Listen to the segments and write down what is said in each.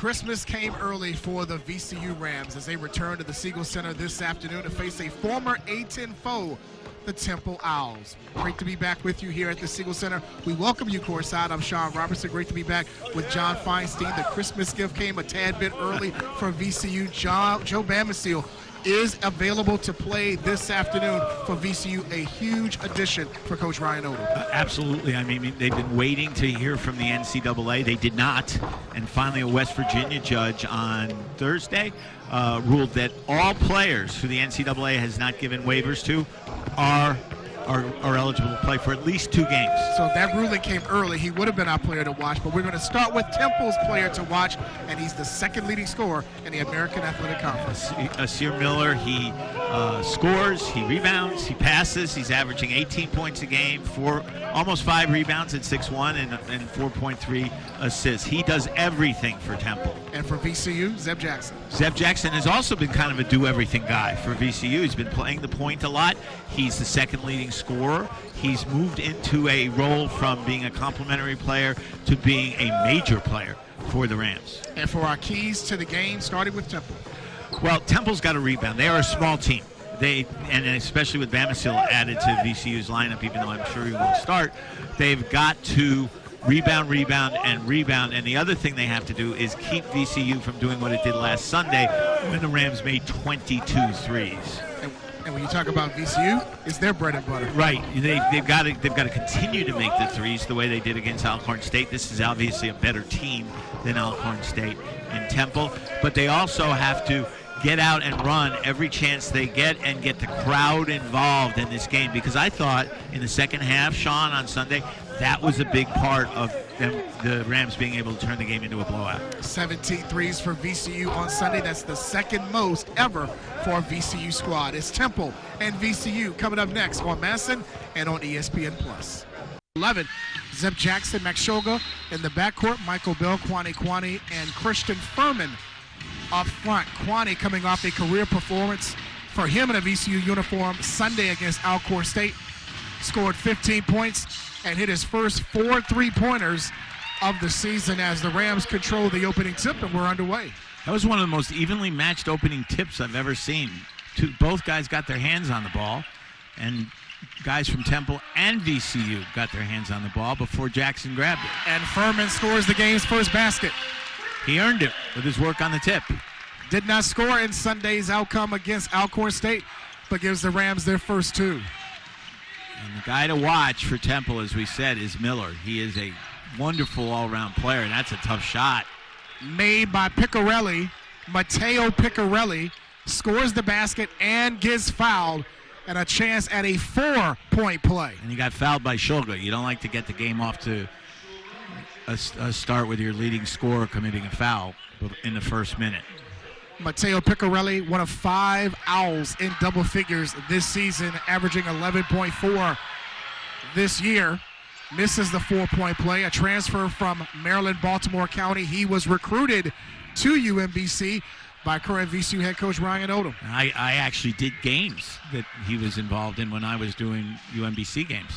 Christmas came early for the VCU Rams as they return to the Siegel Center this afternoon to face a former A-10 foe, the Temple Owls. Great to be back with you here at the Siegel Center. We welcome you courtside. I'm Sean Robertson. Great to be back with John Feinstein. The Christmas gift came a tad bit early for VCU. Joe Bamisile is available to play this afternoon for VCU, a huge addition for Coach Ryan Odom. Absolutely. I mean, they've been waiting to hear from the NCAA. They did not. And finally, a West Virginia judge on Thursday ruled that all players who the NCAA has not given waivers to are eligible to play for at least 2 games. So that ruling came early. He would have been our player to watch, but we're going to start with Temple's player to watch, and he's the second leading scorer in the American Athletic Conference. Aseer Miller, he scores, he rebounds, he passes. He's averaging 18 points a game, almost 5 rebounds at 6'1", and 4.3 assists. He does everything for Temple. And for VCU, Zeb Jackson. Zeb Jackson has also been kind of a do-everything guy for VCU. He's been playing the point a lot. He's the second leading scorer. He's moved into a role from being a complimentary player to being a major player for the Rams. And for our keys to the game, starting with Temple. Well, Temple's got a rebound. They are a small team. And especially with Bamisile added to VCU's lineup, even though I'm sure he won't start, they've got to rebound, and the other thing they have to do is keep VCU from doing what it did last Sunday when the Rams made 22 threes. And when you talk about VCU, it's their bread and butter. Right. They've got to continue to make the threes the way they did against Alcorn State. This is obviously a better team than Alcorn State and Temple, but they also have to get out and run every chance they get and get the crowd involved in this game, because I thought in the second half, Sean, on Sunday, that was a big part of the Rams being able to turn the game into a blowout. 17 threes for VCU on Sunday. That's the second most ever for a VCU squad. It's Temple and VCU coming up next on Masson and on ESPN+. 11, Zeb Jackson, Max Shulga in the backcourt, Michael Bell, Kwani, and Christian Furman up front. Kwani coming off a career performance for him in a VCU uniform Sunday against Alcorn State. Scored 15 points and hit his first 4 3-pointers of the season as the Rams control the opening tip, and we're underway. That was one of the most evenly matched opening tips I've ever seen. Both guys got their hands on the ball, and guys from Temple and VCU got their hands on the ball before Jackson grabbed it. And Furman scores the game's first basket. He earned it with his work on the tip. Did not score in Sunday's outcome against Alcorn State, but gives the Rams their first 2. And the guy to watch for Temple, as we said, is Miller. He is a wonderful all-around player, and that's a tough shot. Made by Piccarelli. Matteo Piccarelli scores the basket and gets fouled, and a chance at a 4-point play. And he got fouled by Shulga. You don't like to get the game off to a start with your leading scorer committing a foul in the first minute. Matteo Piccarelli, one of 5 Owls in double figures this season, averaging 11.4 this year. Misses the 4-point play, a transfer from Maryland, Baltimore County. He was recruited to UMBC by current VCU head coach Ryan Odom. I actually did games that he was involved in when I was doing UMBC games.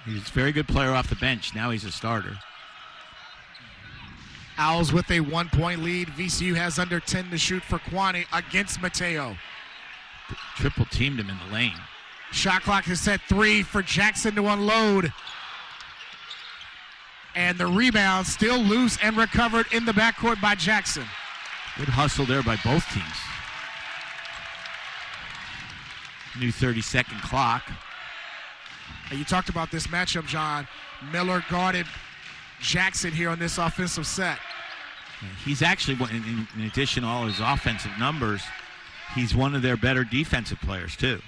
He's a very good player off the bench. Now he's a starter. Owls with a 1-point lead. VCU has under 10 to shoot for Kwani against Matteo. Triple teamed him in the lane. Shot clock is set 3 for Jackson to unload. And the rebound still loose and recovered in the backcourt by Jackson. Good hustle there by both teams. New 30-second clock. You talked about this matchup, John. Miller guarded Jackson here on this offensive set. He's actually, in addition to all his offensive numbers, he's one of their better defensive players, too.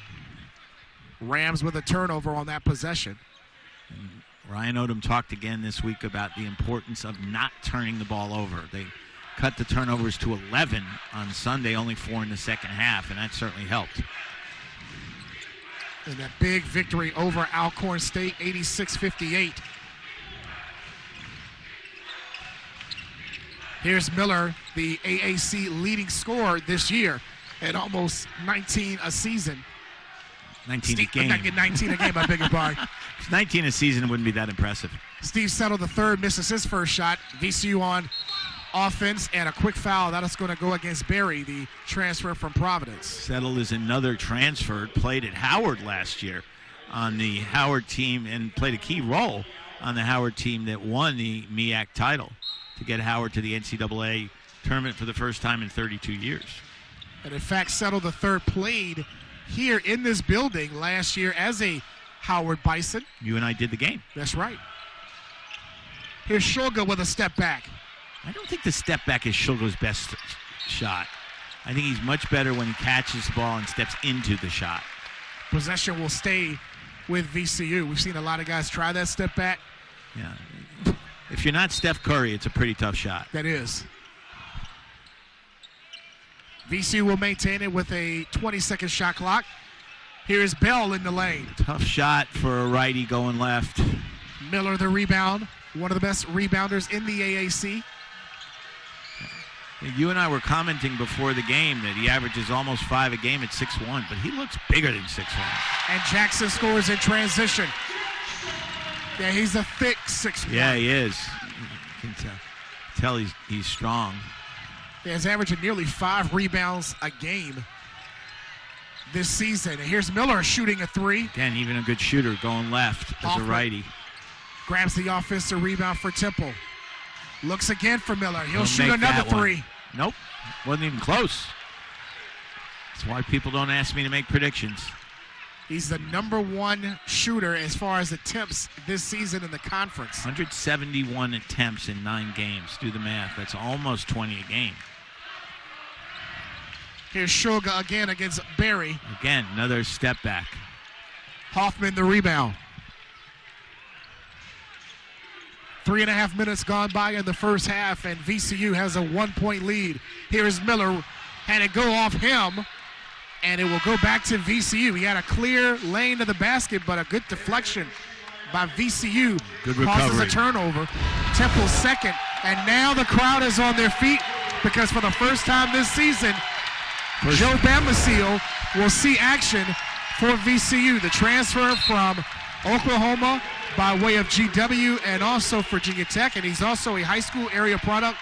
Rams with a turnover on that possession. And Ryan Odom talked again this week about the importance of not turning the ball over. They cut the turnovers to 11 on Sunday, only 4 in the second half, and that certainly helped. And that big victory over Alcorn State, 86-58. Here's Miller, the AAC leading scorer this year at almost 19 a season. 19 a game. 19 a game, I beg your pardon. 19 a season wouldn't be that impressive. Steve Settle, the third, misses his first shot. VCU on offense and a quick foul. That is going to go against Barry, the transfer from Providence. Settle is another transfer, played at Howard last year on the Howard team and played a key role on the Howard team that won the MEAC title to get Howard to the NCAA tournament for the first time in 32 years. And in fact, Settle the third played here in this building last year as a Howard Bison. You and I did the game. That's right. Here's Shulga with a step back. I don't think the step back is Shulga's best shot. I think he's much better when he catches the ball and steps into the shot. Possession will stay with VCU. We've seen a lot of guys try that step back. Yeah. If you're not Steph Curry, it's a pretty tough shot. That is. VCU will maintain it with a 20-second shot clock. Here's Bell in the lane. Tough shot for a righty going left. Miller the rebound. One of the best rebounders in the AAC. You and I were commenting before the game that he averages almost 5 a game at 6'1", but he looks bigger than 6'1". And Jackson scores in transition. Yeah, he's a thick 6'1". Yeah, he is. You can tell he's strong. Yeah, he's averaging nearly 5 rebounds a game this season. And here's Miller shooting a 3. Again, even a good shooter going left as a righty. Grabs the offensive rebound for Temple. Looks again for Miller. He'll shoot another 3. Nope, wasn't even close. That's why people don't ask me to make predictions. He's the #1 shooter as far as attempts this season in the conference. 171 attempts in 9 games. Do the math. That's almost 20 a game. Here's Shulga again against Barry. Again, another step back. Hoffman the rebound. 3.5 minutes gone by in the first half, and VCU has a 1-point lead. Here's Miller. Had it go off him, and it will go back to VCU. He had a clear lane to the basket, but a good deflection by VCU. Good causes recovery. a turnover. Temple's second, and now the crowd is on their feet because for the first time this season, Joe Bamisile will see action for VCU. The transfer from Oklahoma by way of GW and also Virginia Tech, and he's also a high school area product,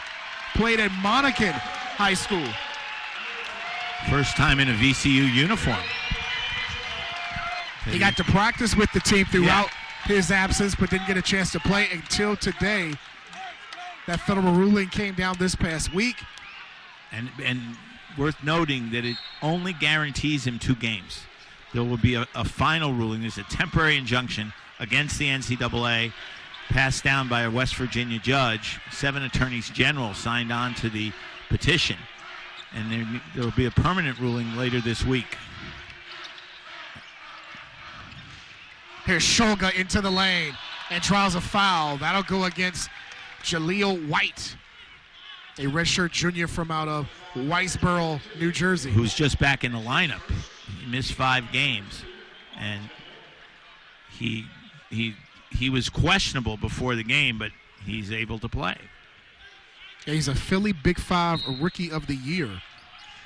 played at Monacan High School. First time in a VCU uniform. He got to practice with the team throughout his absence, but didn't get a chance to play until today. That federal ruling came down this past week. And worth noting that it only guarantees him 2 games. There will be a final ruling. There's a temporary injunction against the NCAA passed down by a West Virginia judge. 7 attorneys general signed on to the petition. And there will be a permanent ruling later this week. Here's Shulga into the lane and draws a foul. That'll go against Jaleel White, a redshirt junior from out of Whitesboro, New Jersey. Who's just back in the lineup. He missed 5 games. And he was questionable before the game, but he's able to play. Yeah, he's a Philly Big 5 Rookie of the Year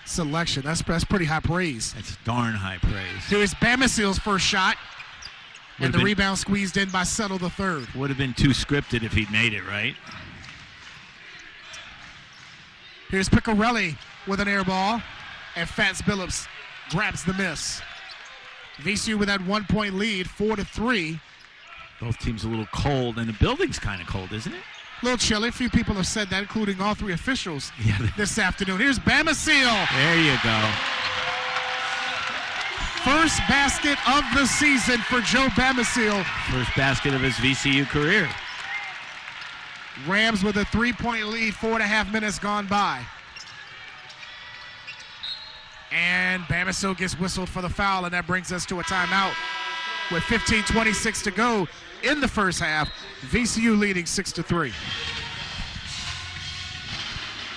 selection. That's pretty high praise. That's darn high praise. Here's Bamisile's first shot, and the rebound squeezed in by Settle the third. Would have been too scripted if he'd made it, right? Here's Piccarelli with an air ball, and Fats Billups grabs the miss. VCU with that 1-point lead, 4-3. Both teams a little cold, and the building's kind of cold, isn't it? A little chilly. A few people have said that, including all 3 officials this afternoon. Here's Bamisile. There you go. First basket of the season for Joe Bamisile. First basket of his VCU career. Rams with a 3-point lead, 4.5 minutes gone by. And Bamisile gets whistled for the foul, and that brings us to a timeout with 15:26 to go in the first half. VCU leading 6-3.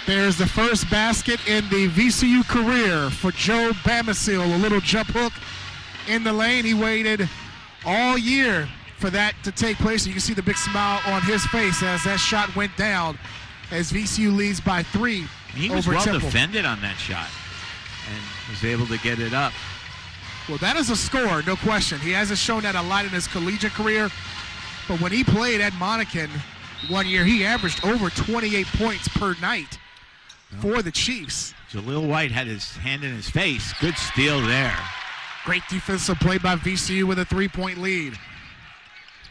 There's the first basket in the VCU career for Joe Bamisile. A little jump hook in the lane. He waited all year for that to take place. You can see the big smile on his face as that shot went down as VCU leads by 3 He was over well Temple. defended on that shot and was able to get it up. Well, that is a score, no question. He hasn't shown that a lot in his collegiate career, but when he played at Monacan, One year he averaged over 28 points per night for the Chiefs. Jaleel White had his hand in his face. Good steal there. Great defensive play by VCU with a 3-point lead.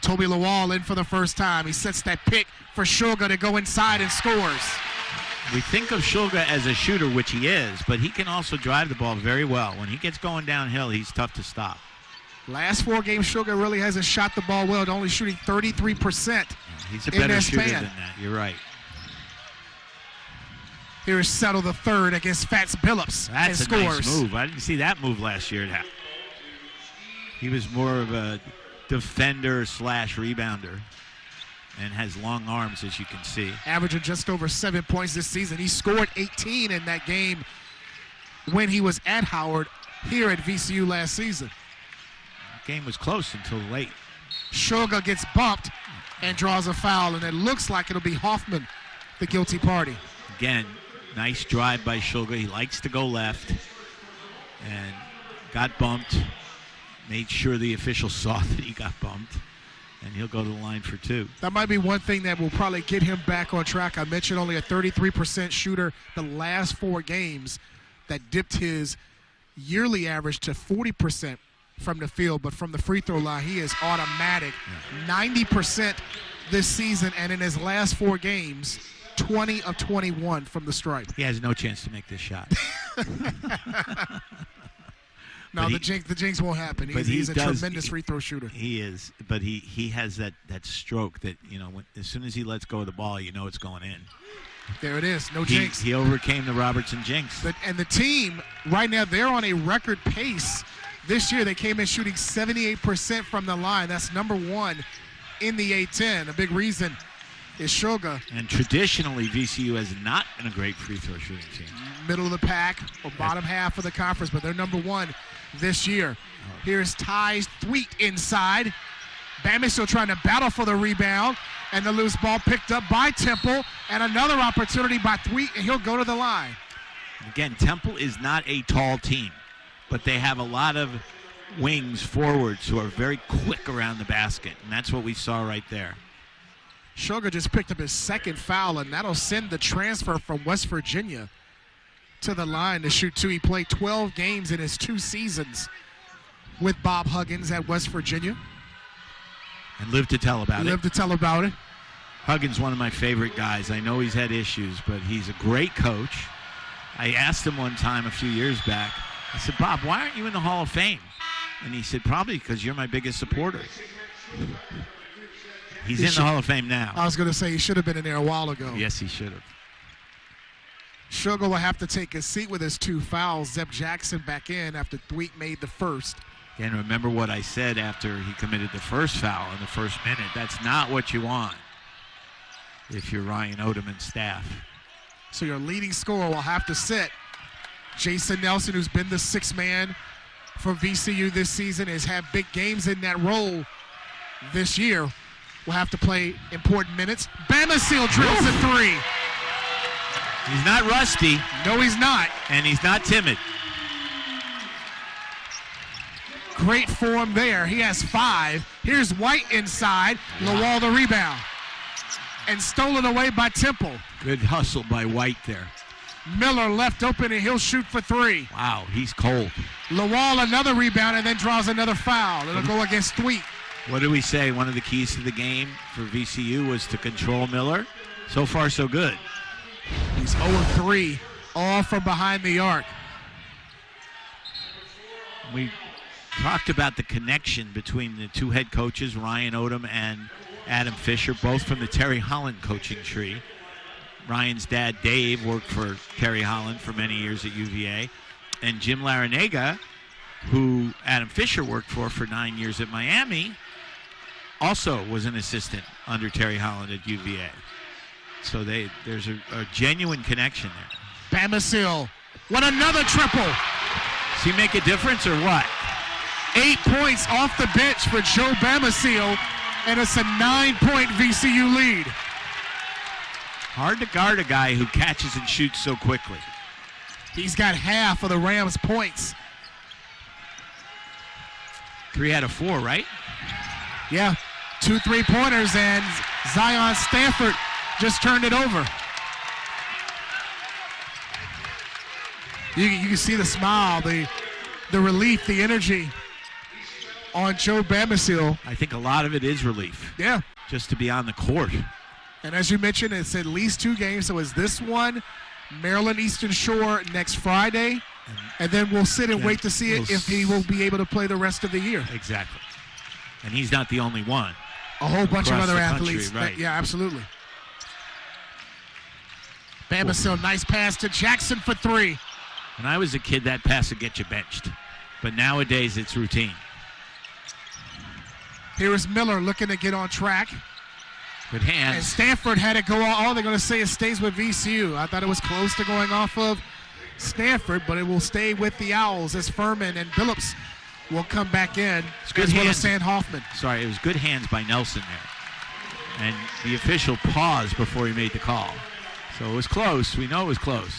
Toby Lawal in for the first time. He sets that pick for Shulga to go inside and scores. We think of Shulga as a shooter, which he is, but he can also drive the ball very well. When he gets going downhill, he's tough to stop. Last 4 games, Shulga really hasn't shot the ball well, only shooting 33%. He's a better shooter than that. You're right. Here's Settle the third against Fats Billups. That's and a scores. nice move. I didn't see that move last year. He was more of a defender / rebounder and has long arms, as you can see. Averaging just over 7 points this season. He scored 18 in that game when he was at Howard here at VCU last season. The game was close until late. Shulga gets bumped and draws a foul, and it looks like it'll be Hoffman, the guilty party. Again, nice drive by Shulga. He likes to go left and got bumped. Made sure the official saw that he got bumped, and he'll go to the line for 2. That might be one thing that will probably get him back on track. I mentioned only a 33% shooter the last 4 games. That dipped his yearly average to 40% from the field, but from the free throw line, he is automatic. 90% this season, and in his last 4 games, 20 of 21 from the stripe. He has no chance to make this shot. No, the jinx won't happen. He's a tremendous free throw shooter. He is, but he has that stroke that, as soon as he lets go of the ball, it's going in. There it is, no jinx. He overcame the Robertson jinx. And the team, right now, they're on a record pace. This year, they came in shooting 78% from the line. That's number 1 in the A-10. A big reason is Shulga. And traditionally, VCU has not been a great free throw shooting team. Middle of the pack, or bottom half of the conference, but they're number 1 this year. Here's Ty's Thweet inside. Bamisile trying to battle for the rebound, and the loose ball picked up by Temple, and another opportunity by Thweet, and he'll go to the line. Again, Temple is not a tall team, but they have a lot of wings forwards who are very quick around the basket, and that's what we saw right there. Shulga just picked up his 2nd foul, and that'll send the transfer from West Virginia to the line to shoot 2. He played 12 games in his 2 seasons with Bob Huggins at West Virginia. And lived to tell about it. Huggins, one of my favorite guys. I know he's had issues, but he's a great coach. I asked him one time a few years back, I said, Bob, why aren't you in the Hall of Fame? And he said, probably because you're my biggest supporter. He's in the Hall of Fame now. I was going to say he should have been in there a while ago. Yes, he should have. Shulga will have to take a seat with his 2 fouls. Zeb Jackson back in after Thweet made the first. And remember what I said after he committed the first foul in the first minute. That's not what you want if you're Ryan Odom and staff. So your leading scorer will have to sit. Jason Nelson, who's been the 6th man for VCU this season, has had big games in that role this year. Will have to play important minutes. Bamisile drills a 3. He's not rusty. No, he's not. And he's not timid. Great form there. He has 5. Here's White inside. Lawal the rebound. And stolen away by Temple. Good hustle by White there. Miller left open, and he'll shoot for 3. Wow, he's cold. Lawal another rebound and then draws another foul. It'll go against Thweet. What do we say? One of the keys to the game for VCU was to control Miller. So far, so good. He's 0-3, all from behind the arc. We talked about the connection between the 2 head coaches, Ryan Odom and Adam Fisher, both from the Terry Holland coaching tree. Ryan's dad, Dave, worked for Terry Holland for many years at UVA. And Jim Larinaga, who Adam Fisher worked for 9 years at Miami, also was an assistant under Terry Holland at UVA. So there's a genuine connection there. Bamisile, what another triple. Does he make a difference or what? 8 points off the bench for Joe Bamisile, and it's a 9-point VCU lead. Hard to guard a guy who catches and shoots so quickly. He's got half of the Rams' points. 3 out of 4, right? Yeah, 2 3-pointers, and Zion Stanford just turned it over. You can see the smile, the relief, the energy on Joe Bamisile. I think a lot of it is relief. Yeah. Just to be on the court. And as you mentioned, it's at least 2 games. So it's this one, Maryland Eastern Shore next Friday, and then we'll sit and wait to see if he will be able to play the rest of the year. Exactly. And he's not the only one. A whole bunch of other country, athletes. right. Yeah, absolutely. Bamisile, nice pass to Jackson for 3. When I was a kid, that pass would get you benched. But nowadays, it's routine. Here is Miller looking to get on track. Good hands. And Stanford had it go all they're going to say is stays with VCU. I thought it was close to going off of Stanford, but it will stay with the Owls as Furman and Billups will come back in, as well as Sam Hoffman. Sorry, it was good hands by Nelson there. And the official paused before he made the call. So it was close. We know it was close.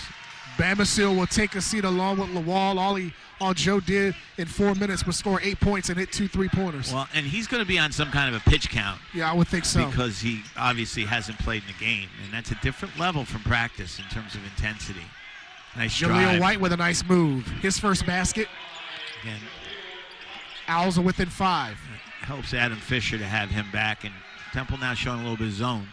Bamisile will take a seat along with Lawal. All Joe did in 4 minutes was score 8 points and hit 2 3-pointers. Well, and he's going to be on some kind of a pitch count. Yeah, I would think so. Because he obviously hasn't played in the game. And that's a different level from practice in terms of intensity. Nice drive. Jaleel White with a nice move. His first basket. Again, Owls are within 5. it helps Adam Fisher to have him back. And Temple now showing a little bit of zone.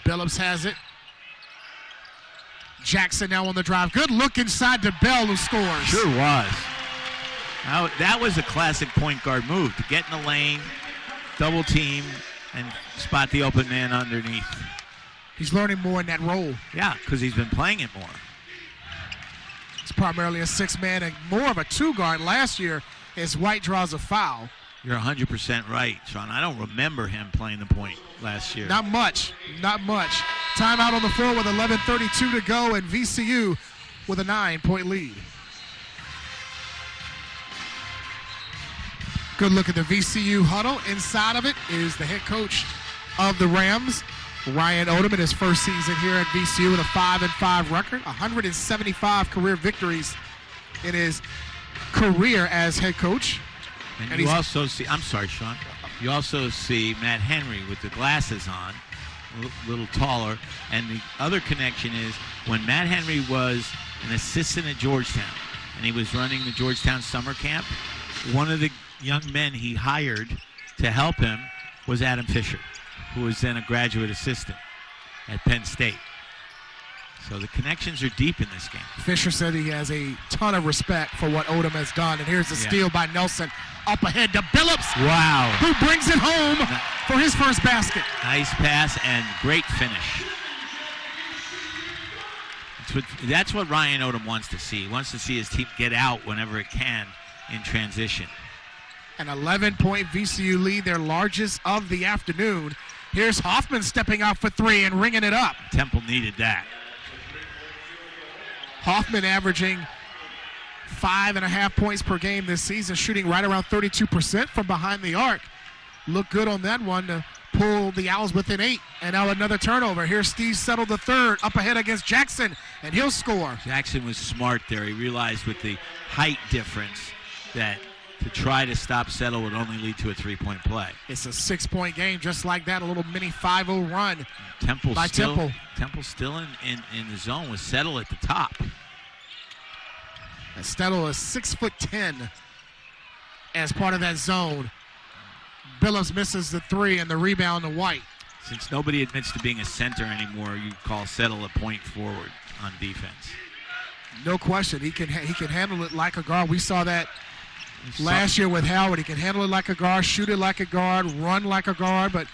Billups has it. Jackson now on the drive. Good look inside to Bell, who scores. Sure was. Now, that was a classic point guard move, to get in the lane, double team, and spot the open man underneath. He's learning more in that role. Yeah, because he's been playing it more. It's primarily a 6-man and more of a 2-guard. Last year, as White draws a foul. You're 100% right, Sean. I don't remember him playing the point last year. Not much. Timeout on the floor with 11:32 to go, and VCU with a 9-point lead. Good look at the VCU huddle. Inside of it is the head coach of the Rams, Ryan Odom, in his first season here at VCU with a 5-5 record, 175 career victories in his career as head coach. And you also see, I'm sorry, Sean, you also see Matt Henry with the glasses on, a little taller. And the other connection is when Matt Henry was an assistant at Georgetown and he was running the Georgetown summer camp, one of the young men he hired to help him was Adam Fisher, who was then a graduate assistant at Penn State. So the connections are deep in this game. Fisher said he has a ton of respect for what Odom has done. And here's the steal by Nelson. Up ahead to Billups. Wow. Who brings it home for his first basket. Nice pass and great finish. That's what Ryan Odom wants to see. He wants to see his team get out whenever it can in transition. An 11-point VCU lead, their largest of the afternoon. Here's Hoffman stepping out for 3 and ringing it up. Temple needed that. Hoffman averaging 5.5 points per game this season, shooting right around 32% from behind the arc. Looked good on that one to pull the Owls within 8. And now another turnover. Here's Steve Settle the third, up ahead against Jackson, and he'll score. Jackson was smart there. He realized with the height difference that to try to stop Settle would only lead to a 3-point play. It's a 6-point game, just like that, a little mini 5-0 run Temple by Temple. Temple's still in the zone with Settle at the top. And Settle is 6'10" as part of that zone. Billups misses the 3 and the rebound to White. Since nobody admits to being a center anymore, you call Settle a point forward on defense. No question. He can handle it like a guard. We saw that last year with Howard. He can handle it like a guard, shoot it like a guard, run like a guard, but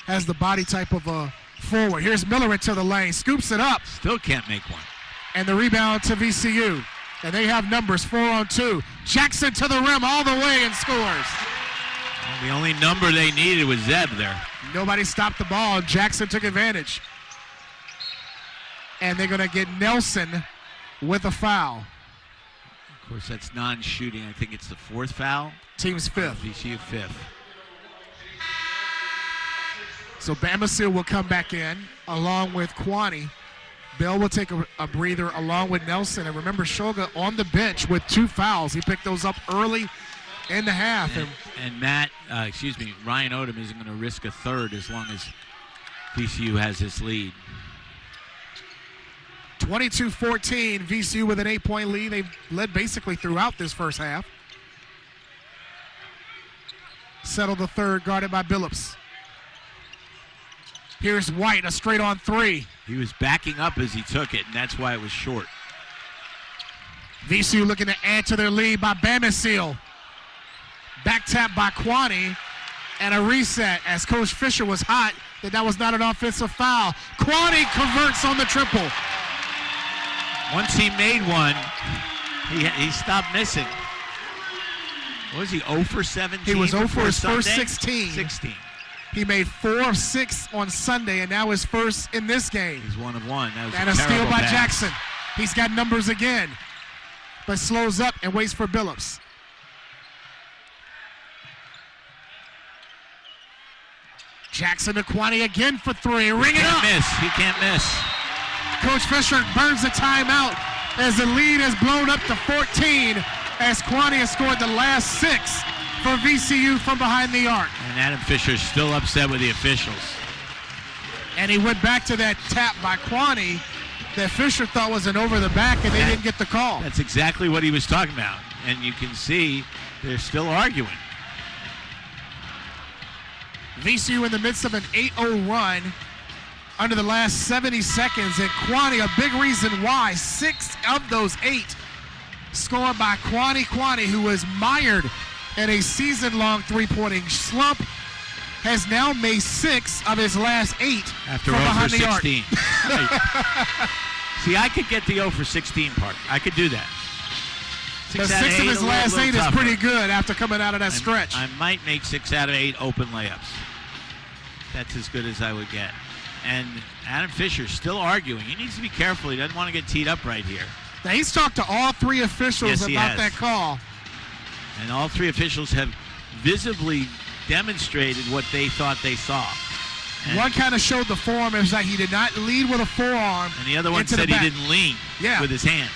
has the body type of a forward. Here's Miller into the lane, scoops it up. Still can't make one. And the rebound to VCU. And they have numbers, 4-on-2. Jackson to the rim all the way and scores. Well, the only number they needed was Zeb there. Nobody stopped the ball, and Jackson took advantage. And they're going to get Nelson with a foul. Of course, that's non-shooting. I think it's the 4th foul. Team's 5th. VCU 5th. So Bamisile will come back in along with Kwani. Bell will take a breather along with Nelson. And remember, Shulga on the bench with 2 fouls. He picked those up early in the half. And Ryan Odom isn't going to risk a third as long as VCU has this lead. 22-14, VCU with an 8-point lead. They've led basically throughout this first half. Settle the third, guarded by Billups. Here's White, a straight-on three. He was backing up as he took it, and that's why it was short. VCU looking to add to their lead by Bamisile. Back tap by Kwani, and a reset as Coach Fisher was hot that was not an offensive foul. Kwani converts on the triple. Once he made one, he stopped missing. What was he, 0 for 17? He was 0 for his Sunday? first 16. He made 4 of 6 on Sunday, and now his first in this game. He's 1 of 1. That was and a steal by Jackson. He's got numbers again, but slows up and waits for Billups. Jackson to Kwani again for 3. Ring it up. He can't miss. Coach Fisher burns the timeout as the lead has blown up to 14 as Kwani has scored the last 6 for VCU from behind the arc. And Adam Fisher's still upset with the officials. And he went back to that tap by Kwani that Fisher thought was an over the back, and they didn't get the call. That's exactly what he was talking about. And you can see they're still arguing. VCU in the midst of an 8-0 run under the last 70 seconds. And Kwani, a big reason why, 6 of those 8 scored by Kwani. Kwani, who was mired in a season-long three-pointing slump, has now made 6 of his last 8 after from 0 behind for the arc. 16. Right. See, I could get the 0 for 16 part. I could do that. But 6 of his last 8 is pretty good after coming out of that stretch. I might make 6 out of 8 open layups. That's as good as I would get. And Adam Fisher still arguing. He needs to be careful. He doesn't want to get teed up right here. Now, he's talked to all 3 officials about that call. And all 3 officials have visibly demonstrated what they thought they saw. And one kind of showed the forearm. It was like he did not lead with a forearm. And the other one said he didn't lean with his hands.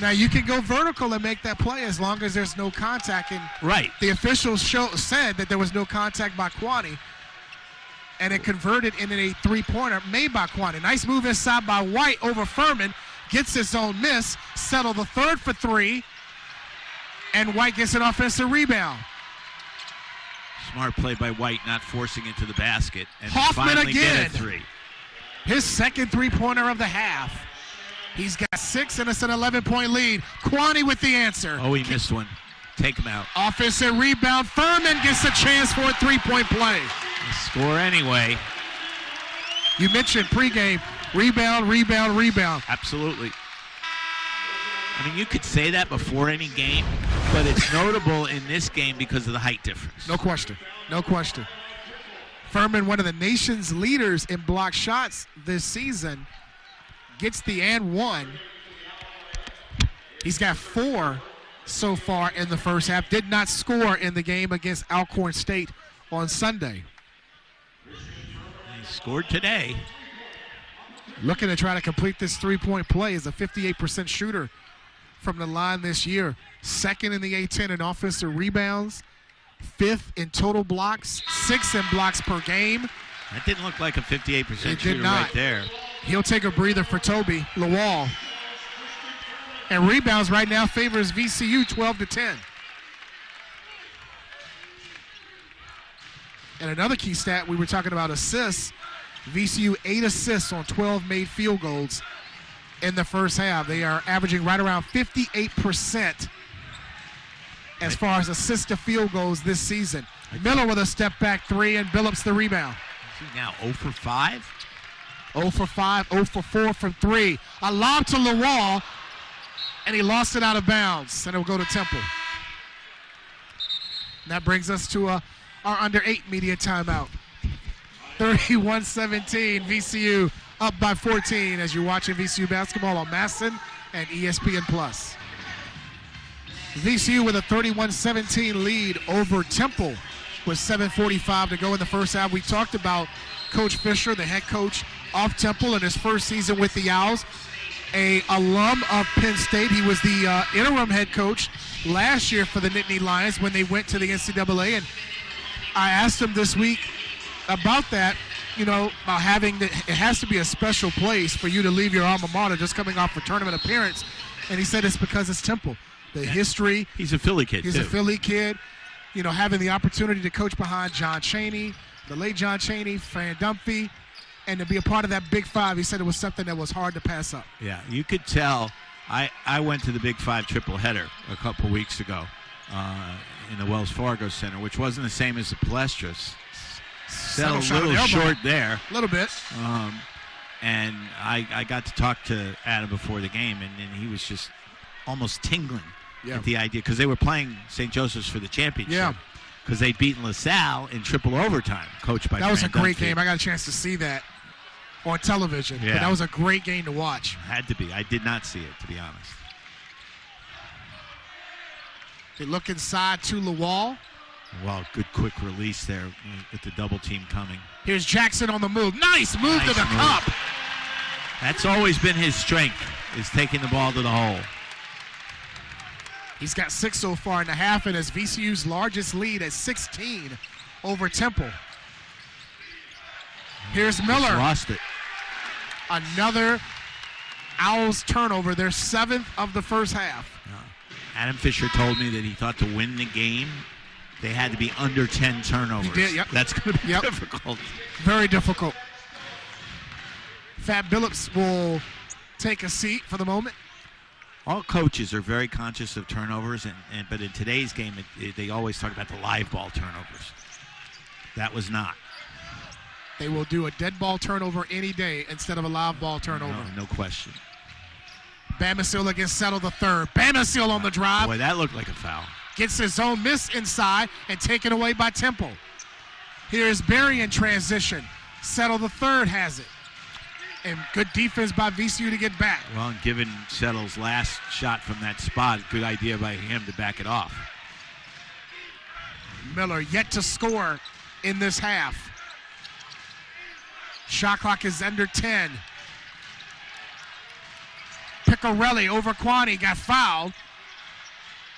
Now, you can go vertical and make that play as long as there's no contact. And the officials said that there was no contact by Kwani. And it converted into a three-pointer made by Kwani. Nice move inside by White over Furman. Gets his own miss. Settle the third for 3. And White gets an offensive rebound. Smart play by White, not forcing it to the basket. And Hoffman finally again. Get a 3. His second three-pointer of the half. He's got 6, and it's an 11-point lead. Kwani with the answer. Oh, he missed one. Take him out. Offensive rebound. Furman gets a chance for a three-point play. Score anyway. You mentioned pregame, rebound, rebound, rebound. Absolutely. I mean, you could say that before any game, but it's notable in this game because of the height difference. No question. No question. Furman, one of the nation's leaders in block shots this season, gets the and 1. He's got 4 so far in the first half. Did not score in the game against Alcorn State on Sunday. He scored today. Looking to try to complete this three-point play. Is a 58% shooter from the line this year. 2nd in the A-10 in offensive rebounds. 5th in total blocks. 6th in blocks per game. That didn't look like a 58% shooter right there. He'll take a breather for Toby Lawal. And rebounds right now favors VCU 12-10. And another key stat, we were talking about assists. VCU 8 assists on 12 made field goals in the first half. They are averaging right around 58% as far as assist to field goals this season. Miller with a step back 3 and Billups the rebound. Is he now 0 for 5? 0 for 5, 0 for 4 from 3. A lob to Lawal, and he lost it out of bounds, and it will go to Temple. And that brings us to our under 8 media timeout. 31-17, VCU up by 14 as you're watching VCU basketball on Masson and ESPN+. VCU with a 31-17 lead over Temple with 7:45 to go in the first half. We talked about Coach Fisher, the head coach of Temple in his first season with the Owls. a alum of Penn State. He was the interim head coach last year for the Nittany Lions when they went to the NCAA, and I asked him this week about that, about having it has to be a special place for you to leave your alma mater just coming off a tournament appearance, and he said it's because it's Temple. The history. He's a Philly kid, He's too. a Philly kid. Having the opportunity to coach behind John Chaney, the late John Chaney, Fran Dunphy, and to be a part of that Big Five, he said it was something that was hard to pass up. Yeah, you could tell. I went to the Big Five triple header a couple weeks ago in the Wells Fargo Center, which wasn't the same as the Palestras. Fell a little short there. A little bit. And I got to talk to Adam before the game, and he was just almost tingling at the idea, because they were playing St. Joseph's for the championship. Yeah. Because they'd beaten LaSalle in triple overtime, coached by That was a Fran great Dunphy. game. I got a chance to see that on television. Yeah. But that was a great game to watch. Had to be. I did not see it, to be honest. They look inside to Lawal. Well, good quick release there with the double team coming. Here's Jackson on the move. Nice move to the cup. That's always been his strength, is taking the ball to the hole. He's got 6 so far in the half, and it's VCU's largest lead at 16 over Temple. Here's Miller. Just lost it. Another Owls turnover, their 7th of the first half. Adam Fisher told me that he thought to win the game, they had to be under 10 turnovers. He did, yep. That's going to be difficult. Very difficult. Fat Billups will take a seat for the moment. All coaches are very conscious of turnovers, but in today's game, they always talk about the live ball turnovers. That was not. They will do a dead ball turnover any day instead of a live ball turnover. No question. Bamisile against Settle the third. Bamisile on the drive. Boy, that looked like a foul. Gets his own miss inside and taken away by Temple. Here's Berry in transition. Settle the third has it. And good defense by VCU to get back. Well, and given Settle's last shot from that spot, good idea by him to back it off. Miller yet to score in this half. Shot clock is under 10. Piccarelli over Kwani, got fouled.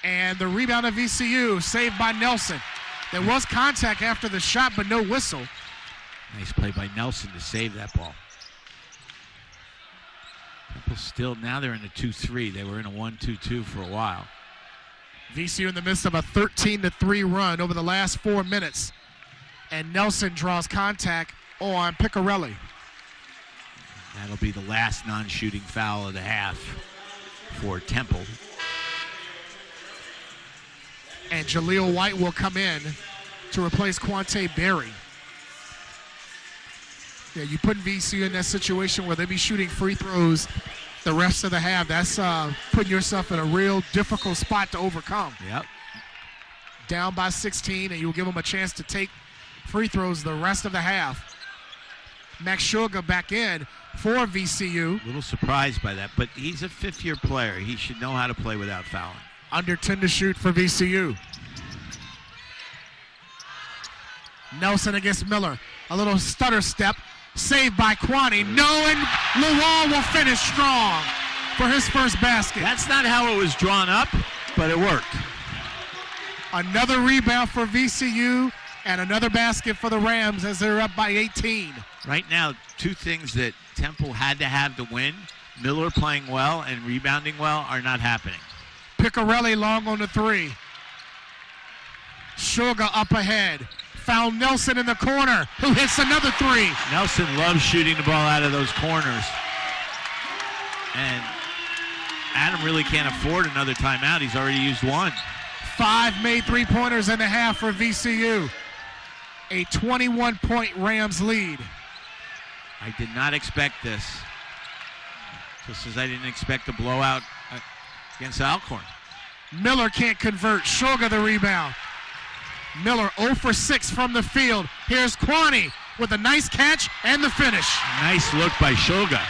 And the rebound of VCU, saved by Nelson. There was contact after the shot, but no whistle. Nice play by Nelson to save that ball. Temple still, now they're in a 2-3. They were in a 1-2-2 for a while. VCU in the midst of a 13-3 run over the last 4 minutes. And Nelson draws contact on Piccarelli. That'll be the last non-shooting foul of the half for Temple. And Jaleel White will come in to replace Quante Berry. Yeah, you put VCU in that situation where they be shooting free throws the rest of the half. That's putting yourself in a real difficult spot to overcome. Yep. Down by 16, and you'll give them a chance to take free throws the rest of the half. Max Shulga back in for VCU. A little surprised by that, but he's a fifth-year player. He should know how to play without fouling. Under 10 to shoot for VCU. Nelson against Miller. A little stutter step. Saved by Kwani. No, and Lawal will finish strong for his first basket. That's not how it was drawn up, but it worked. Another rebound for VCU and another basket for the Rams as they're up by 18. Right now, two things that Temple had to have to win, Miller playing well and rebounding well, are not happening. Piccarelli long on the three. Shulga up ahead. Found Nelson in the corner, who hits another three. Nelson loves shooting the ball out of those corners. And Adam really can't afford another timeout. He's already used one. 5 made three-pointers and a half for VCU. A 21-point Rams lead. I did not expect this. Just as I didn't expect a blowout against Alcorn. Miller can't convert. Shulga the rebound. Miller 0 for 6 from the field. Here's Kwani with a nice catch and the finish. Nice look by Shulga.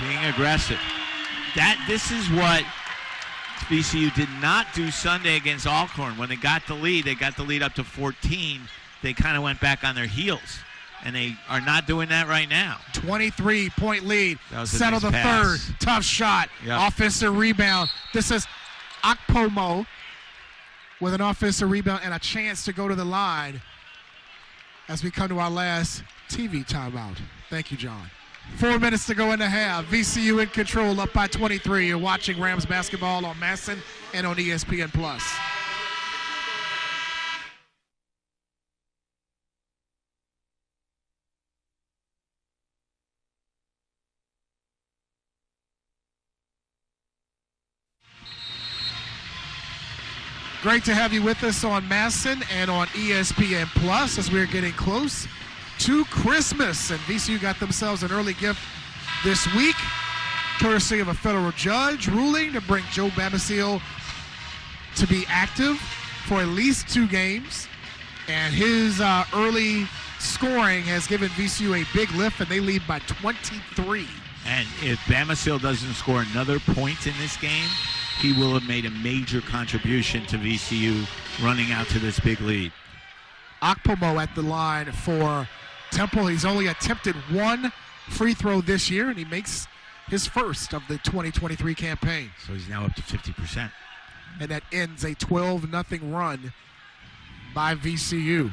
Being aggressive. This is what VCU did not do Sunday against Alcorn. When they got the lead up to 14. They kind of went back on their heels. and they are not doing that right now. 23-point lead. Settle the third. Tough shot. Yep. Offensive rebound. This is Akpomo with an offensive rebound and a chance to go to the line as we come to our last TV timeout. Thank you, John. 4 minutes to go in the half. VCU in control, up by 23. You're watching Rams basketball on Masson and on ESPN+. Great to have you with us on Masson and on ESPN Plus as we're getting close to Christmas. And VCU got themselves an early gift this week, courtesy of a federal judge ruling to bring Joe Bamisile to be active for at least 2 games. And his early scoring has given VCU a big lift, and they lead by 23. And if Bamisile doesn't score another point in this game, he will have made a major contribution to VCU running out to this big lead. Akpomo at the line for Temple. He's only attempted 1 free throw this year, and he makes his first of the 2023 campaign. So he's now up to 50%. And that ends a 12-0 run by VCU.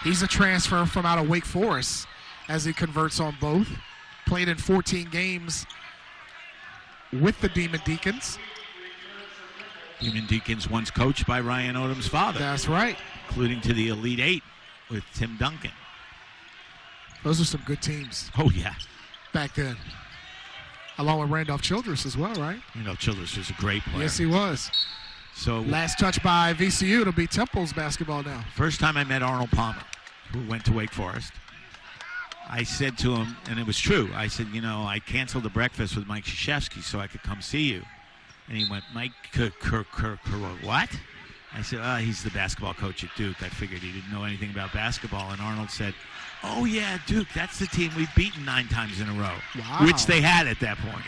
He's a transfer from out of Wake Forest as he converts on both. Played in 14 games with the Demon Deacons. Demon Deacons once coached by Ryan Odom's father. That's right. Including to the Elite 8 with Tim Duncan. Those are some good teams. Oh, yeah. Back then. Along with Randolph Childress as well, right? Randolph Childress was a great player. Yes, he was. So last touch by VCU. It'll be Temple's basketball now. First time I met Arnold Palmer, who went to Wake Forest, I said to him, and it was true, I said, you know, I canceled the breakfast with Mike Krzyzewski so I could come see you. And he went, Mike, what? I said, he's the basketball coach at Duke. I figured he didn't know anything about basketball. And Arnold said, oh, yeah, Duke, that's the team we've beaten 9 times in a row. Wow. Which they had at that point.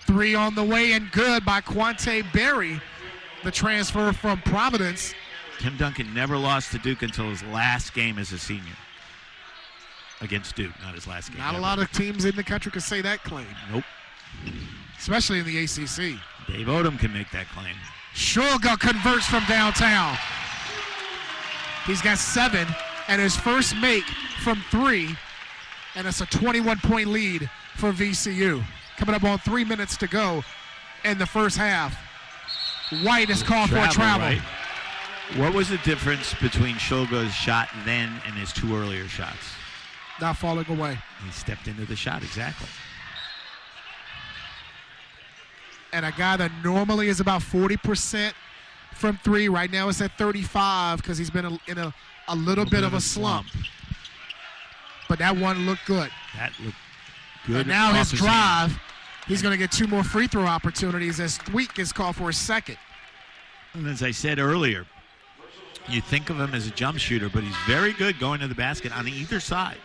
3 on the way and good by Quante Berry, the transfer from Providence. Tim Duncan never lost to Duke until his last game as a senior. Against Duke, not his last game. Not a lot of teams in the country can say that claim. Nope. Especially in the ACC. Dave Odom can make that claim. Shulga converts from downtown. He's got 7 and his first make from 3, and it's a 21-point lead for VCU. Coming up on 3 minutes to go in the first half. White is called for a travel. Right? What was the difference between Shulga's shot then and his 2 earlier shots? Not falling away. He stepped into the shot, exactly. And a guy that normally is about 40% from 3, right now is at 35 because he's been in a little bit of a slump. But that one looked good. That looked good. And now his drive, he's going to get 2 more free throw opportunities as Thweek is called for a second. And as I said earlier, you think of him as a jump shooter, but he's very good going to the basket on either side.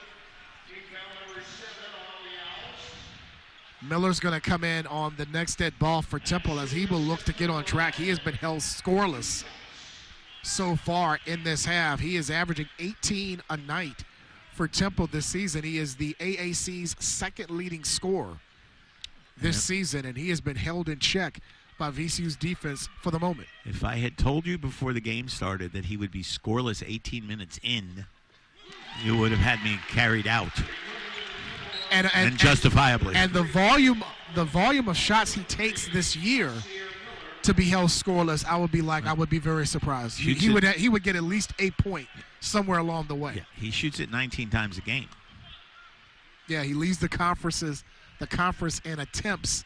Miller's going to come in on the next dead ball for Temple as he will look to get on track. He has been held scoreless so far in this half. He is averaging 18 a night for Temple this season. He is the AAC's 2nd leading scorer this season, and he has been held in check by VCU's defense for the moment. If I had told you before the game started that he would be scoreless 18 minutes in, you would have had me carried out. And justifiably. And the volume of shots he takes this year to be held scoreless, I would be very surprised. He would get at least a point somewhere along the way. Yeah, he shoots it 19 times a game. Yeah, he leads the conference in attempts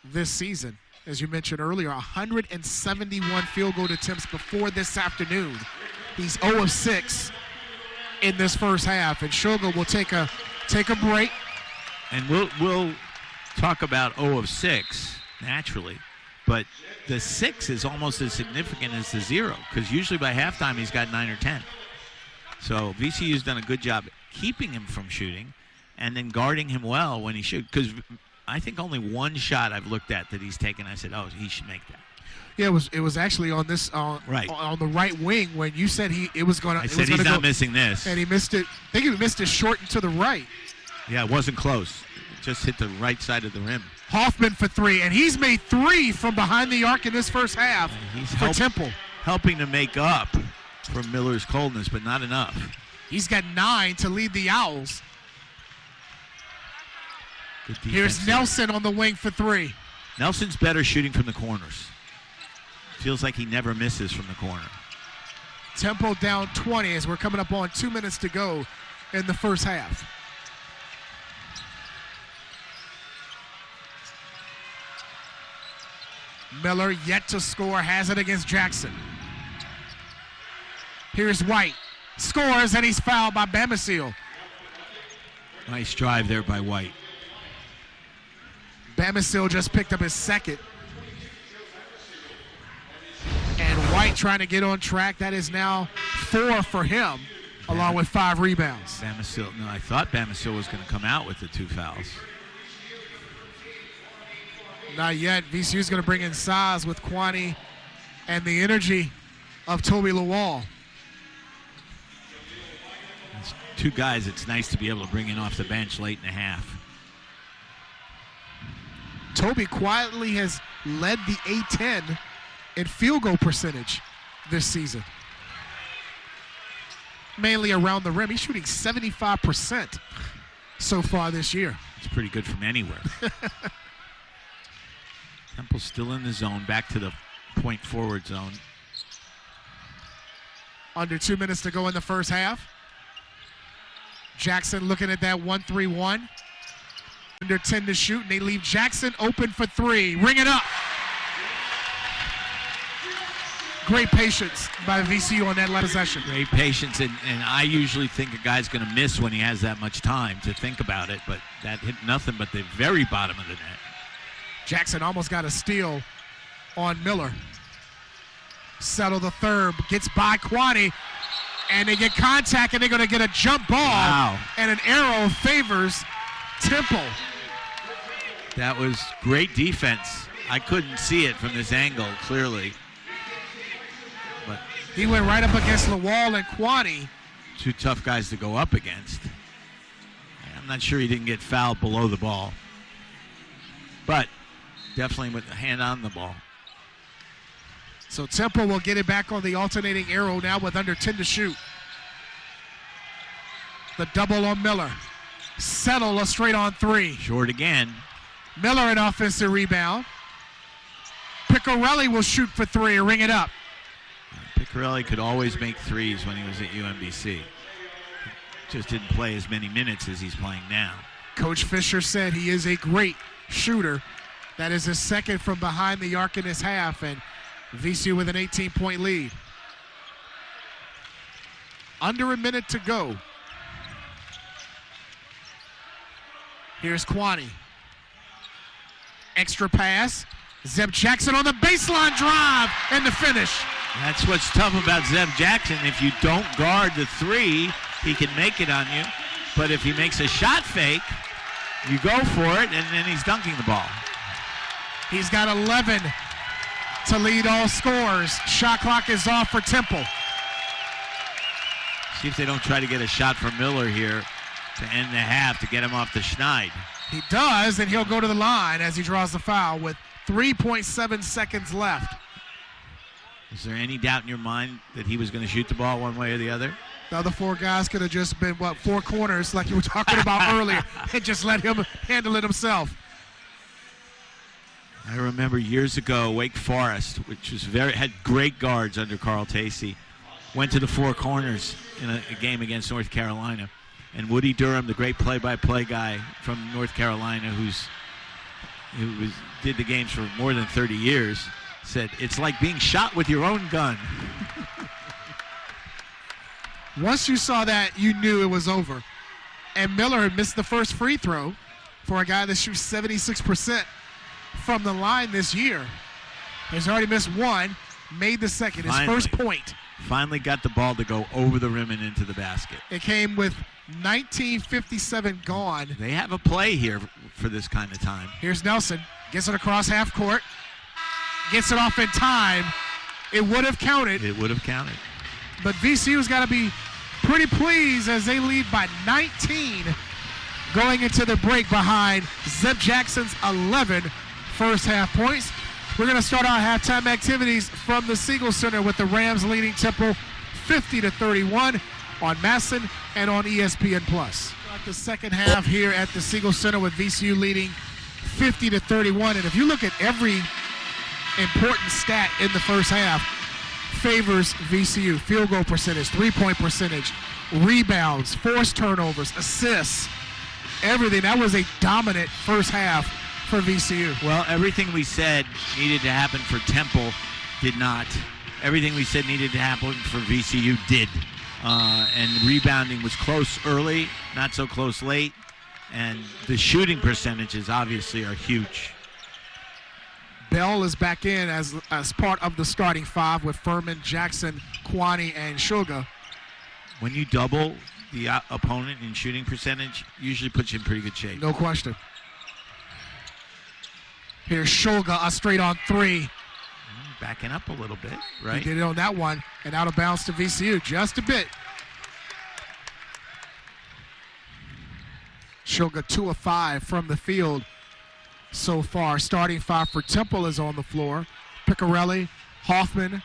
this season. As you mentioned earlier, 171 field goal attempts before this afternoon. He's 0 of 6 in this first half, and Shulga will take a break. And we'll talk about 0 of 6 naturally, but the 6 is almost as significant as the 0 because usually by halftime he's got 9 or 10. So VCU's done a good job keeping him from shooting and then guarding him well when he shoots, because I think only 1 shot I've looked at that he's taken, I said, oh, he should make that. Yeah, it was actually on this right on the right wing when you said it was going to. I said he's not missing this, and he missed it. I think he missed it short and to the right. Yeah, it wasn't close. It just hit the right side of the rim. Hoffman for 3, and he's made 3 from behind the arc in this first half for Temple. Helping to make up for Miller's coldness, but not enough. He's got 9 to lead the Owls. Here's Nelson on the wing for 3. Nelson's better shooting from the corners. Feels like he never misses from the corner. Temple down 20 as we're coming up on 2 minutes to go in the first half. Miller yet to score, has it against Jackson. Here's White. Scores, and he's fouled by Bamisile. Nice drive there by White. Bamisile just picked up his second. And White trying to get on track. That is now 4 for him, along with 5 rebounds. Bamisile, no, I thought Bamisile was going to come out with the 2 fouls. Not yet. VCU is going to bring in size with Kwani and the energy of Toby Lawal. It's 2 guys it's nice to be able to bring in off the bench late in the half. Toby quietly has led the A-10 in field goal percentage this season. Mainly around the rim. He's shooting 75% so far this year. It's pretty good from anywhere. Temple's still in the zone, back to the point forward zone. Under 2 minutes to go in the first half. Jackson looking at that 1-3-1. Under 10 to shoot, and they leave Jackson open for 3. Ring it up. Great patience by VCU on that last possession. Great patience, and I usually think a guy's going to miss when he has that much time to think about it, but that hit nothing but the very bottom of the net. Jackson almost got a steal on Miller. Settle the third, gets by Kwani, and they get contact, and they're going to get a jump ball. Wow. And an arrow favors Temple. That was great defense. I couldn't see it from this angle clearly. But he went right up against Lawal and Kwani. 2 tough guys to go up against. I'm not sure he didn't get fouled below the ball. But definitely with the hand on the ball. So Temple will get it back on the alternating arrow now with under 10 to shoot. The double on Miller. Settle a straight on 3. Short again. Miller an offensive rebound. Piccarelli will shoot for 3 or ring it up. Piccarelli could always make 3s when he was at UMBC. Just didn't play as many minutes as he's playing now. Coach Fisher said he is a great shooter. That is his second from behind the arc in this half, and VCU with an 18-point lead. Under a minute to go. Here's Kwani. Extra pass. Zeb Jackson on the baseline drive and the finish. That's what's tough about Zeb Jackson. If you don't guard the 3, he can make it on you. But if he makes a shot fake, you go for it, and then he's dunking the ball. He's got 11 to lead all scores. Shot clock is off for Temple. See if they don't try to get a shot from Miller here to end the half to get him off the schneid. He does, and he'll go to the line as he draws the foul with 3.7 seconds left. Is there any doubt in your mind that he was going to shoot the ball one way or the other? The other 4 guys could have just been, 4 corners like you were talking about earlier, and just let him handle it himself. I remember years ago, Wake Forest, which was had great guards under Carl Tacey, went to the 4 corners in a game against North Carolina. And Woody Durham, the great play-by-play guy from North Carolina who did the games for more than 30 years, said, it's like being shot with your own gun. Once you saw that, you knew it was over. And Miller had missed the first free throw for a guy that shoots 76% from the line this year. He's already missed 1, made the second, his first point. Finally got the ball to go over the rim and into the basket. It came with 19:57 gone. They have a play here for this kind of time. Here's Nelson. Gets it across half court. gets it off in time. It would have counted. It would have counted. But VCU's got to be pretty pleased as they lead by 19 going into the break behind Zeb Jackson's 11 first half points. We're going to start our halftime activities from the Siegel Center with the Rams leading Temple 50-31 on Masson and on ESPN+. The second half here at the Siegel Center with VCU leading 50-31. And if you look at every important stat in the first half, favors VCU. Field goal percentage, three-point percentage, rebounds, forced turnovers, assists, everything. That was a dominant first half for VCU. Well, everything we said needed to happen for Temple did not. Everything we said needed to happen for VCU did. And rebounding was close early, not so close late. And the shooting percentages obviously are huge. Bell is back in as part of the starting five with Furman, Jackson, Kwani, and Shulga. When you double the opponent in shooting percentage, usually puts you in pretty good shape. No question. Here's Shulga, a straight on three. Backing up a little bit, right? He did it on that one, and out of bounds to VCU just a bit. Shulga 2 of 5 from the field so far. Starting five for Temple is on the floor. Piccarelli, Hoffman,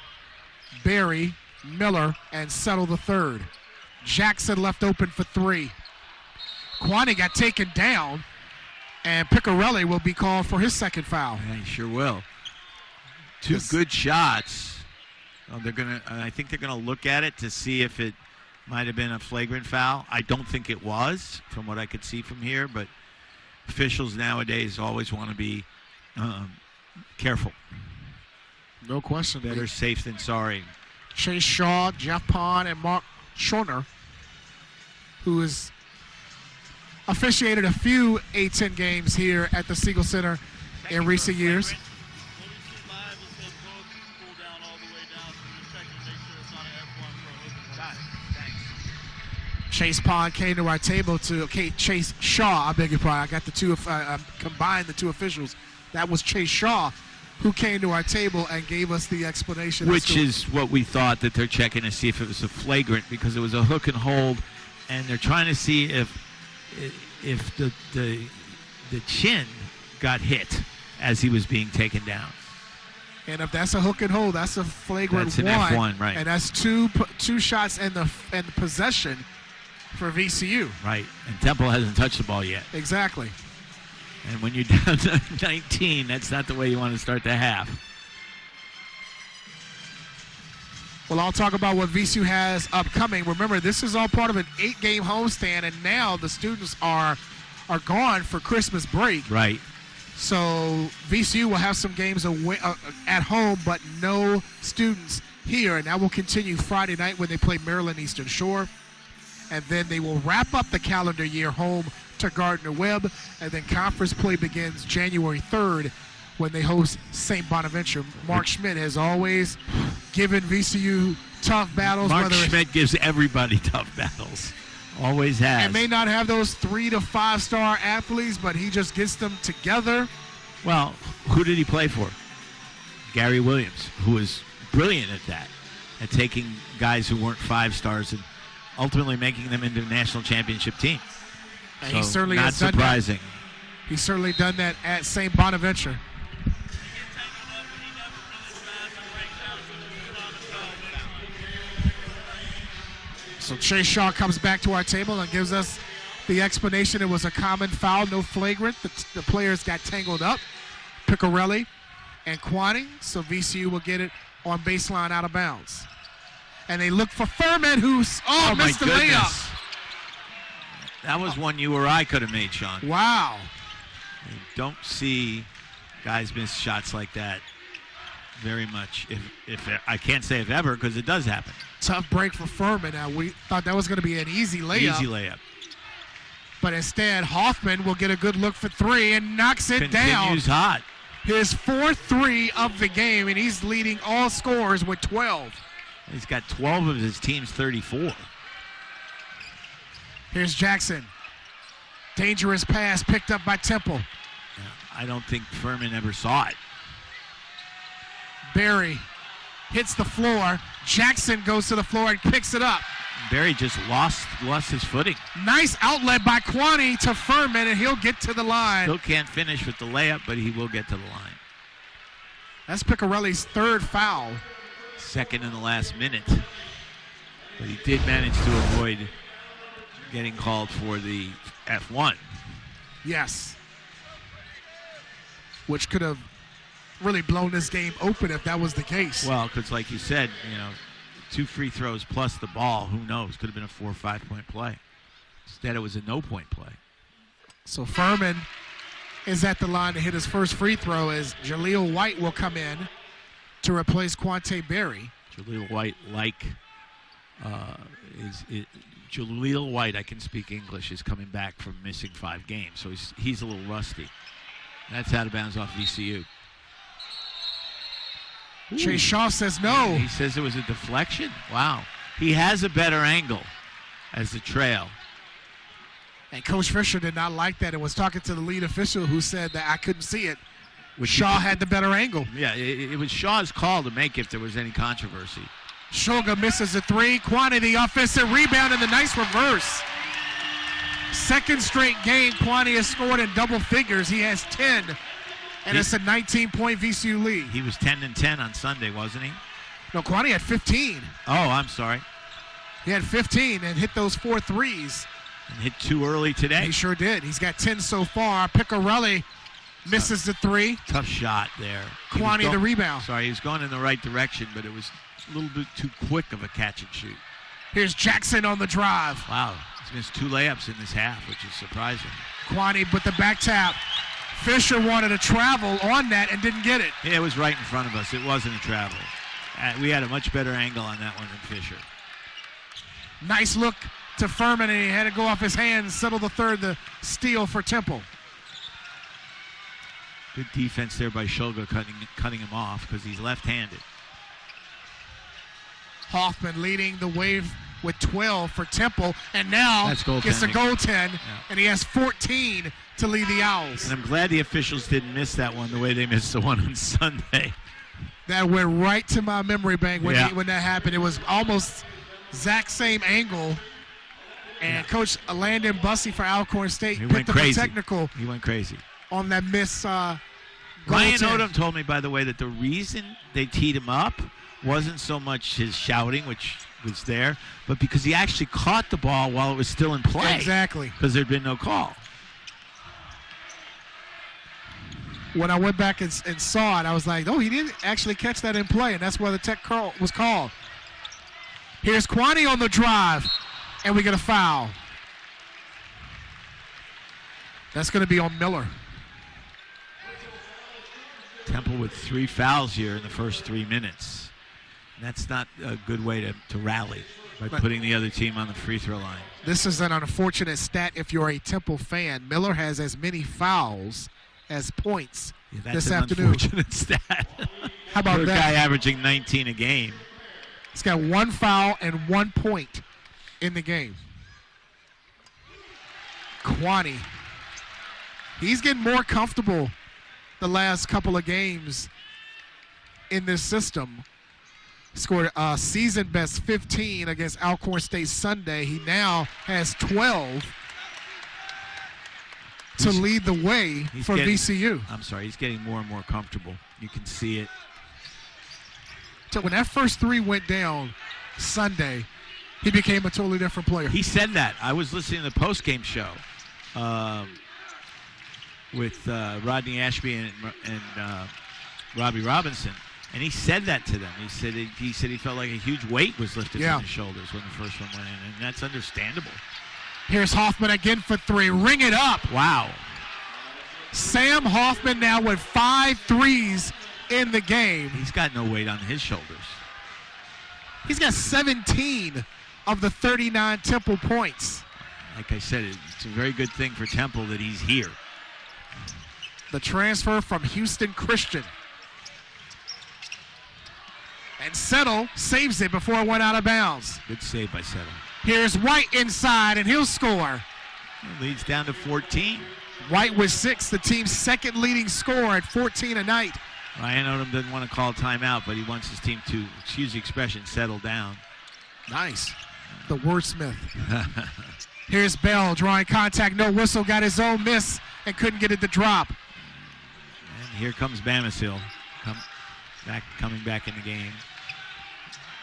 Berry, Miller, and Settle the third. Jackson left open for three. Kwani got taken down, and Piccarelli will be called for his second foul. Yeah, he sure will. Two good shots. I think they're gonna look at it to see if it might have been a flagrant foul. I don't think it was, from what I could see from here, but officials nowadays always want to be careful. No question. Better safe than sorry. Chase Shaw, Jeff Pond, and Mark Schorner, who has officiated a few A-10 games here at the Siegel Center in recent years. Chase Pond came to our table Chase Shaw, I beg your pardon. I got the two, combined the two officials. That was Chase Shaw who came to our table and gave us the explanation. Which is what we thought, that they're checking to see if it was a flagrant, because it was a hook and hold, and they're trying to see if the chin got hit as he was being taken down. And if that's a hook and hold, that's a flagrant That's an F1, right. And that's two shots in the possession for VCU. Right, and Temple hasn't touched the ball yet. Exactly. And when you're down 19, that's not the way you want to start the half. Well, I'll talk about what VCU has upcoming. Remember, this is all part of an 8-game homestand, and now the students are gone for Christmas break. Right. So VCU will have some games away, at home, but no students here, and that will continue Friday night when they play Maryland Eastern Shore. And then they will wrap up the calendar year home to Gardner-Webb, and then conference play begins January 3rd when they host St. Bonaventure. Mark Schmidt has always given VCU tough battles. Mark Schmidt gives everybody tough battles. Always has. And may not have those 3 to 5 star athletes, but he just gets them together. Well, who did he play for? Gary Williams, who was brilliant at that, at taking guys who weren't 5 stars and ultimately making them into a national championship team. And so he certainly not has surprising. Done that. He's certainly done that at St. Bonaventure. So Chase Shaw comes back to our table and gives us the explanation. It was a common foul, no flagrant. The players got tangled up, Piccarelli and Kwani, so VCU will get it on baseline out of bounds. And they look for Furman, who's missed the layup. That was one you or I could have made, Sean. Wow. You don't see guys miss shots like that very much. If I can't say if ever, because it does happen. Tough break for Furman. Now, we thought that was going to be an easy layup. Easy layup. But instead, Hoffman will get a good look for three and knocks it down. Continues hot. His 4th 3 of the game, and he's leading all scorers with 12. He's got 12 of his team's 34. Here's Jackson. Dangerous pass picked up by Temple. Yeah, I don't think Furman ever saw it. Berry hits the floor. Jackson goes to the floor and picks it up. Berry just lost his footing. Nice outlet by Kwani to Furman, and he'll get to the line. Still can't finish with the layup, but he will get to the line. That's Piccarelli's third foul. Second in the last minute. But he did manage to avoid getting called for the F1. Yes. Which could have really blown this game open if that was the case. Well, because like you said, 2 free throws plus the ball, who knows? Could have been a 4 or 5 point play. Instead, it was a no-point play. So Furman is at the line to hit his first free throw as Jaleel White will come in to replace Quante Berry. Jaleel White, Jaleel White, I can speak English, is coming back from missing 5 games, so he's a little rusty. That's out of bounds off VCU. Chase Shaw says no. He says it was a deflection. Wow. He has a better angle as the trail. And Coach Fisher did not like that and was talking to the lead official who said that I couldn't see it. Which Shaw had the better angle. Yeah, it was Shaw's call to make if there was any controversy. Shulga misses a 3. Kwani the offensive rebound and the nice reverse. Second straight game, Kwani has scored in double figures. He has 10, and it's a 19-point VCU lead. He was 10 and 10 on Sunday, wasn't he? No, Kwani had 15. Oh, I'm sorry. He had 15 and hit those 4 threes. And hit 2 early today. He sure did. He's got 10 so far. Piccarelli misses the 3. Tough shot there. Kwani the rebound. Sorry, he was going in the right direction, but it was a little bit too quick of a catch and shoot. Here's Jackson on the drive. Wow, he's missed 2 layups in this half, which is surprising. Kwani with the back tap. Fisher wanted to travel on that and didn't get it. Yeah, it was right in front of us. It wasn't a travel. We had a much better angle on that one than Fisher. Nice look to Furman, and he had to go off his hands, settle the third, the steal for Temple. Good defense there by Shulga cutting him off because he's left-handed. Hoffman leading the wave with 12 for Temple, and now gets a goaltend, and he has 14 to lead the Owls. And I'm glad the officials didn't miss that one the way they missed the one on Sunday. That went right to my memory bank when that happened. It was almost exact same angle, and Coach Landon Bussey for Alcorn State picked up a technical. He went crazy on that miss. Ryan Odom told me, by the way, that the reason they teed him up wasn't so much his shouting, which was there, but because he actually caught the ball while it was still in play. Exactly. Because there'd been no call. When I went back and saw it, I was like, oh, he didn't actually catch that in play, and that's why the tech call was called. Here's Kwani on the drive, and we get a foul. That's going to be on Miller. Temple with 3 fouls here in the first 3 minutes. And that's not a good way to rally by putting the other team on the free throw line. This is an unfortunate stat if you're a Temple fan. Miller has as many fouls as points this afternoon. That's an unfortunate stat. How about that? A guy averaging 19 a game. He's got 1 foul and 1 point in the game. Kwani. He's getting more comfortable the last couple of games in this system. Scored a season best 15 against Alcorn State Sunday. He now has 12 to lead the way for VCU. I'm sorry, he's getting more and more comfortable. You can see it. So when that first 3 went down Sunday, he became a totally different player. He said that. I was listening to the post-game show with Rodney Ashby and Robbie Robinson, and he said that to them. He said he felt like a huge weight was lifted from his shoulders when the first one went in, and that's understandable. Here's Hoffman again for 3. Ring it up. Wow. Sam Hoffman now with 5 threes in the game. He's got no weight on his shoulders. He's got 17 of the 39 Temple points. Like I said, it's a very good thing for Temple that he's here. The transfer from Houston Christian. And Settle saves it before it went out of bounds. Good save by Settle. Here's White inside, and he'll score. It leads down to 14. White with 6, the team's second leading scorer at 14 a night. Ryan Odom doesn't want to call timeout, but he wants his team to, excuse the expression, settle down. Nice. The wordsmith. Here's Bell drawing contact. No whistle. Got his own miss and couldn't get it to drop. And here comes Bamisile coming back in the game.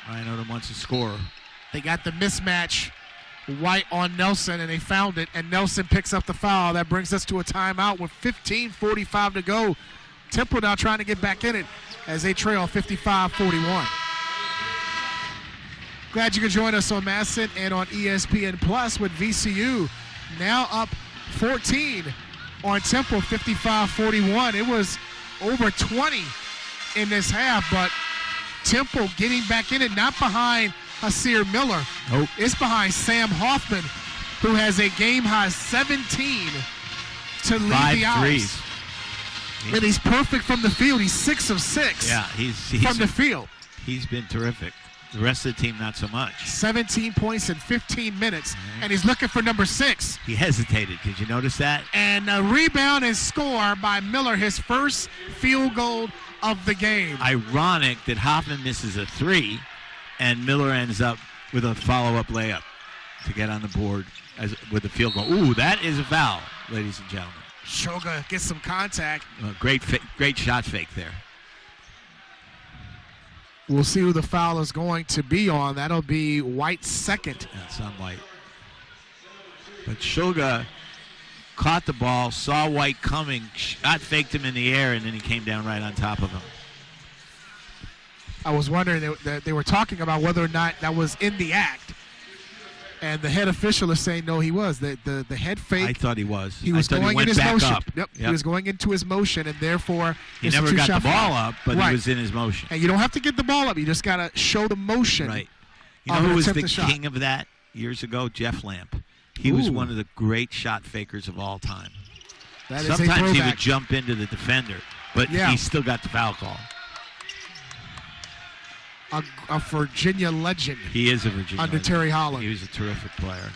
Ryan Odom wants to score. They got the mismatch. White on Nelson, and they found it, and Nelson picks up the foul. That brings us to a timeout with 15:45 to go. Temple now trying to get back in it as they trail 55-41. Glad you could join us on Masson and on ESPN Plus with VCU now up 14 on Temple, 55-41. It was over 20 in this half, but Temple getting back in it, not behind Hasir Miller. Nope. It's behind Sam Hoffman, who has a game-high 17 to lead 5 the Owls. threes. And he's perfect from the field. He's 6 of 6 Yeah, he's from the field. He's been terrific. The rest of the team, not so much. 17 points in 15 minutes, and he's looking for number 6. He hesitated. Did you notice that? And a rebound and score by Miller, his first field goal of the game. Ironic that Hoffman misses a 3, and Miller ends up with a follow-up layup to get on the board with the field goal. Ooh, that is a foul, ladies and gentlemen. Shulga gets some contact. Great shot fake there. We'll see who the foul is going to be on. That'll be White's second. That's on White. But Shulga caught the ball, saw White coming, shot faked him in the air, and then he came down right on top of him. I was wondering that they were talking about whether or not that was in the act. And the head official is saying no, he was. The head fake. I thought he was. He was going in his motion. Up. Yep. He was going into his motion, and therefore he never got the ball up, but right. He was in his motion. And you don't have to get the ball up. You just got to show the motion. Right. You know who was the king of that years ago? Jeff Lamp. He was one of the great shot fakers of all time. Sometimes he would jump into the defender, but he still got the foul call. A Virginia legend. He is a Virginia under legend. Terry Holland. He was a terrific player.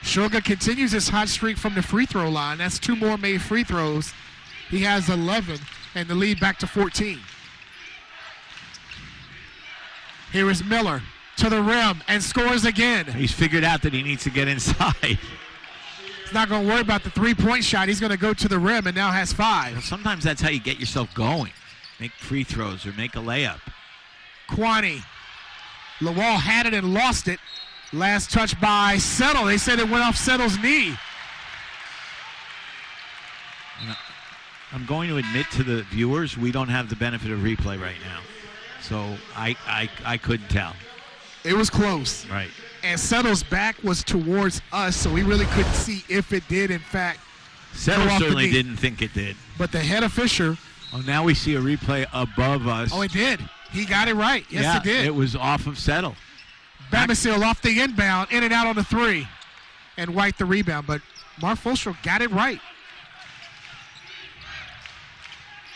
Shulga continues his hot streak from the free throw line. That's 2 more made free throws. He has 11, and the lead back to 14. Here is Miller to the rim and scores again. He's figured out that he needs to get inside. He's not going to worry about the three-point shot. He's going to go to the rim and now has 5. Well, sometimes that's how you get yourself going. Make free throws or make a layup. Kwani. Lawal had it and lost it. Last touch by Settle. They said it went off Settle's knee. I'm going to admit to the viewers, we don't have the benefit of replay right now. So I couldn't tell. It was close. Right. And Settle's back was towards us, so we really couldn't see if it did, in fact, Settle certainly didn't think it did. But the head official. Oh, now we see a replay above us. Oh, it did. He got it right. Yes, it did. It was off of Settle. Bamisile off the inbound, in and out on the 3. And White the rebound, but Mark Fulcher got it right.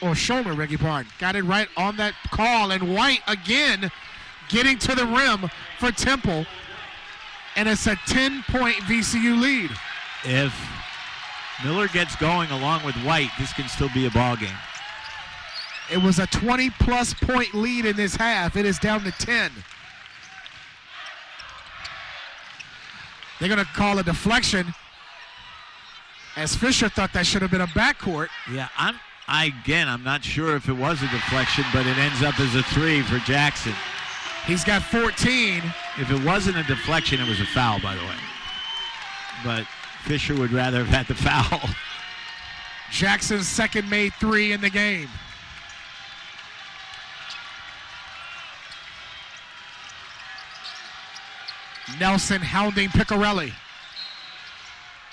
Or Schomer, Reggie Pardon. Got it right on that call, and White again getting to the rim for Temple. And it's a 10-point VCU lead. If Miller gets going along with White, this can still be a ball game. It was a 20-plus point lead in this half. It is down to 10. They're going to call a deflection, as Fisher thought that should have been a backcourt. Yeah, I'm not sure if it was a deflection, but it ends up as a 3 for Jackson. He's got 14. If it wasn't a deflection, it was a foul, by the way. But Fisher would rather have had the foul. Jackson's second made 3 in the game. Nelson hounding Piccarelli.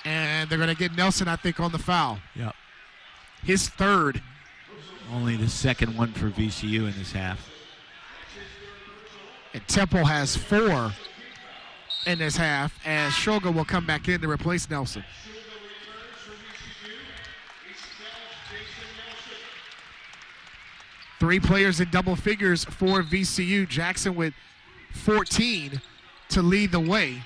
And they're going to get Nelson, I think, on the foul. Yep. His third. Only the second one for VCU in this half. And Temple has 4 in this half, as Shulga will come back in to replace Nelson. Three players in double figures for VCU. Jackson with 14 to lead the way.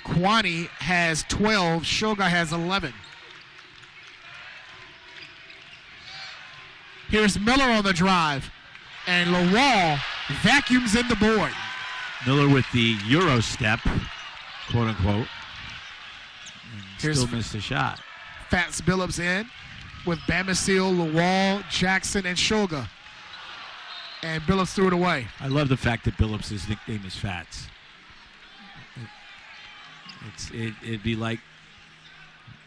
Kwani has 12. Shulga has 11. Here's Miller on the drive. And Lawal vacuums in the board. Miller with the Euro step, quote unquote. And still missed a shot. Fats Billups in with Bamisile, Lawal, Jackson, and Shulga. And Billups threw it away. I love the fact that Billups' nickname is Fats. It'd be like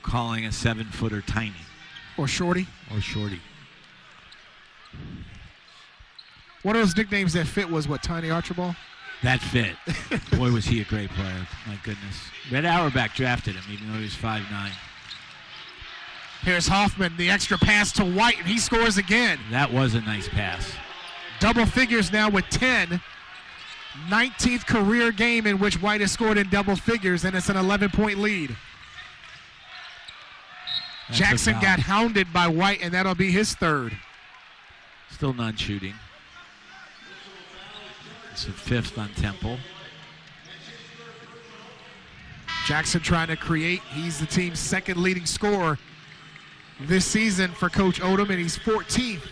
calling a 7-footer tiny. Or shorty. Or shorty. One of those nicknames that fit was what, Tiny Archibald? That fit. Boy, was he a great player. My goodness. Red Auerbach drafted him, even though he was 5'9". Here's Hoffman, the extra pass to White, and he scores again. That was a nice pass. Double figures now with 10. 19th career game in which White has scored in double figures, and it's an 11-point lead. That's Jackson got hounded by White, and that'll be his third. Still non-shooting. It's the 5th on Temple. Jackson trying to create. He's the team's second leading scorer this season for Coach Odom, and he's 14th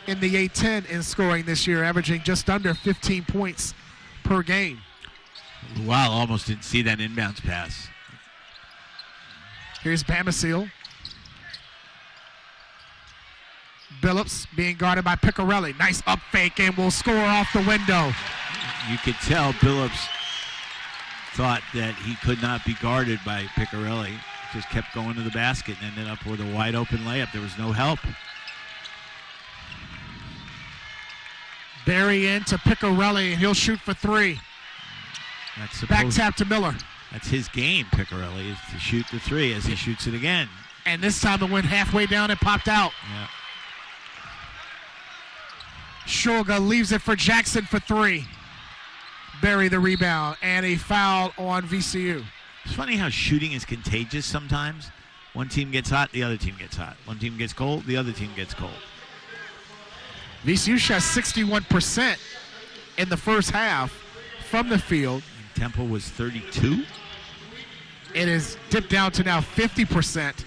in the A-10 in scoring this year, averaging just under 15 points per game. Wow, almost didn't see that inbounds pass. Here's Bamisile. Billups being guarded by Picarelli. Nice up fake and will score off the window. You could tell Billups thought that he could not be guarded by Picarelli. Just kept going to the basket and ended up with a wide open layup. There was no help. Barry in to Picarelli, and he'll shoot for 3. Back tap to Miller. That's his game, Picarelli, is to shoot the 3 as he shoots it again. And this time it went halfway down and popped out. Yeah. Shulga leaves it for Jackson for 3. Barry the rebound, and a foul on VCU. It's funny how shooting is contagious sometimes. One team gets hot, the other team gets hot. One team gets cold, the other team gets cold. VCU shot 61% in the first half from the field. And Temple was 32. It is dipped down to now 50%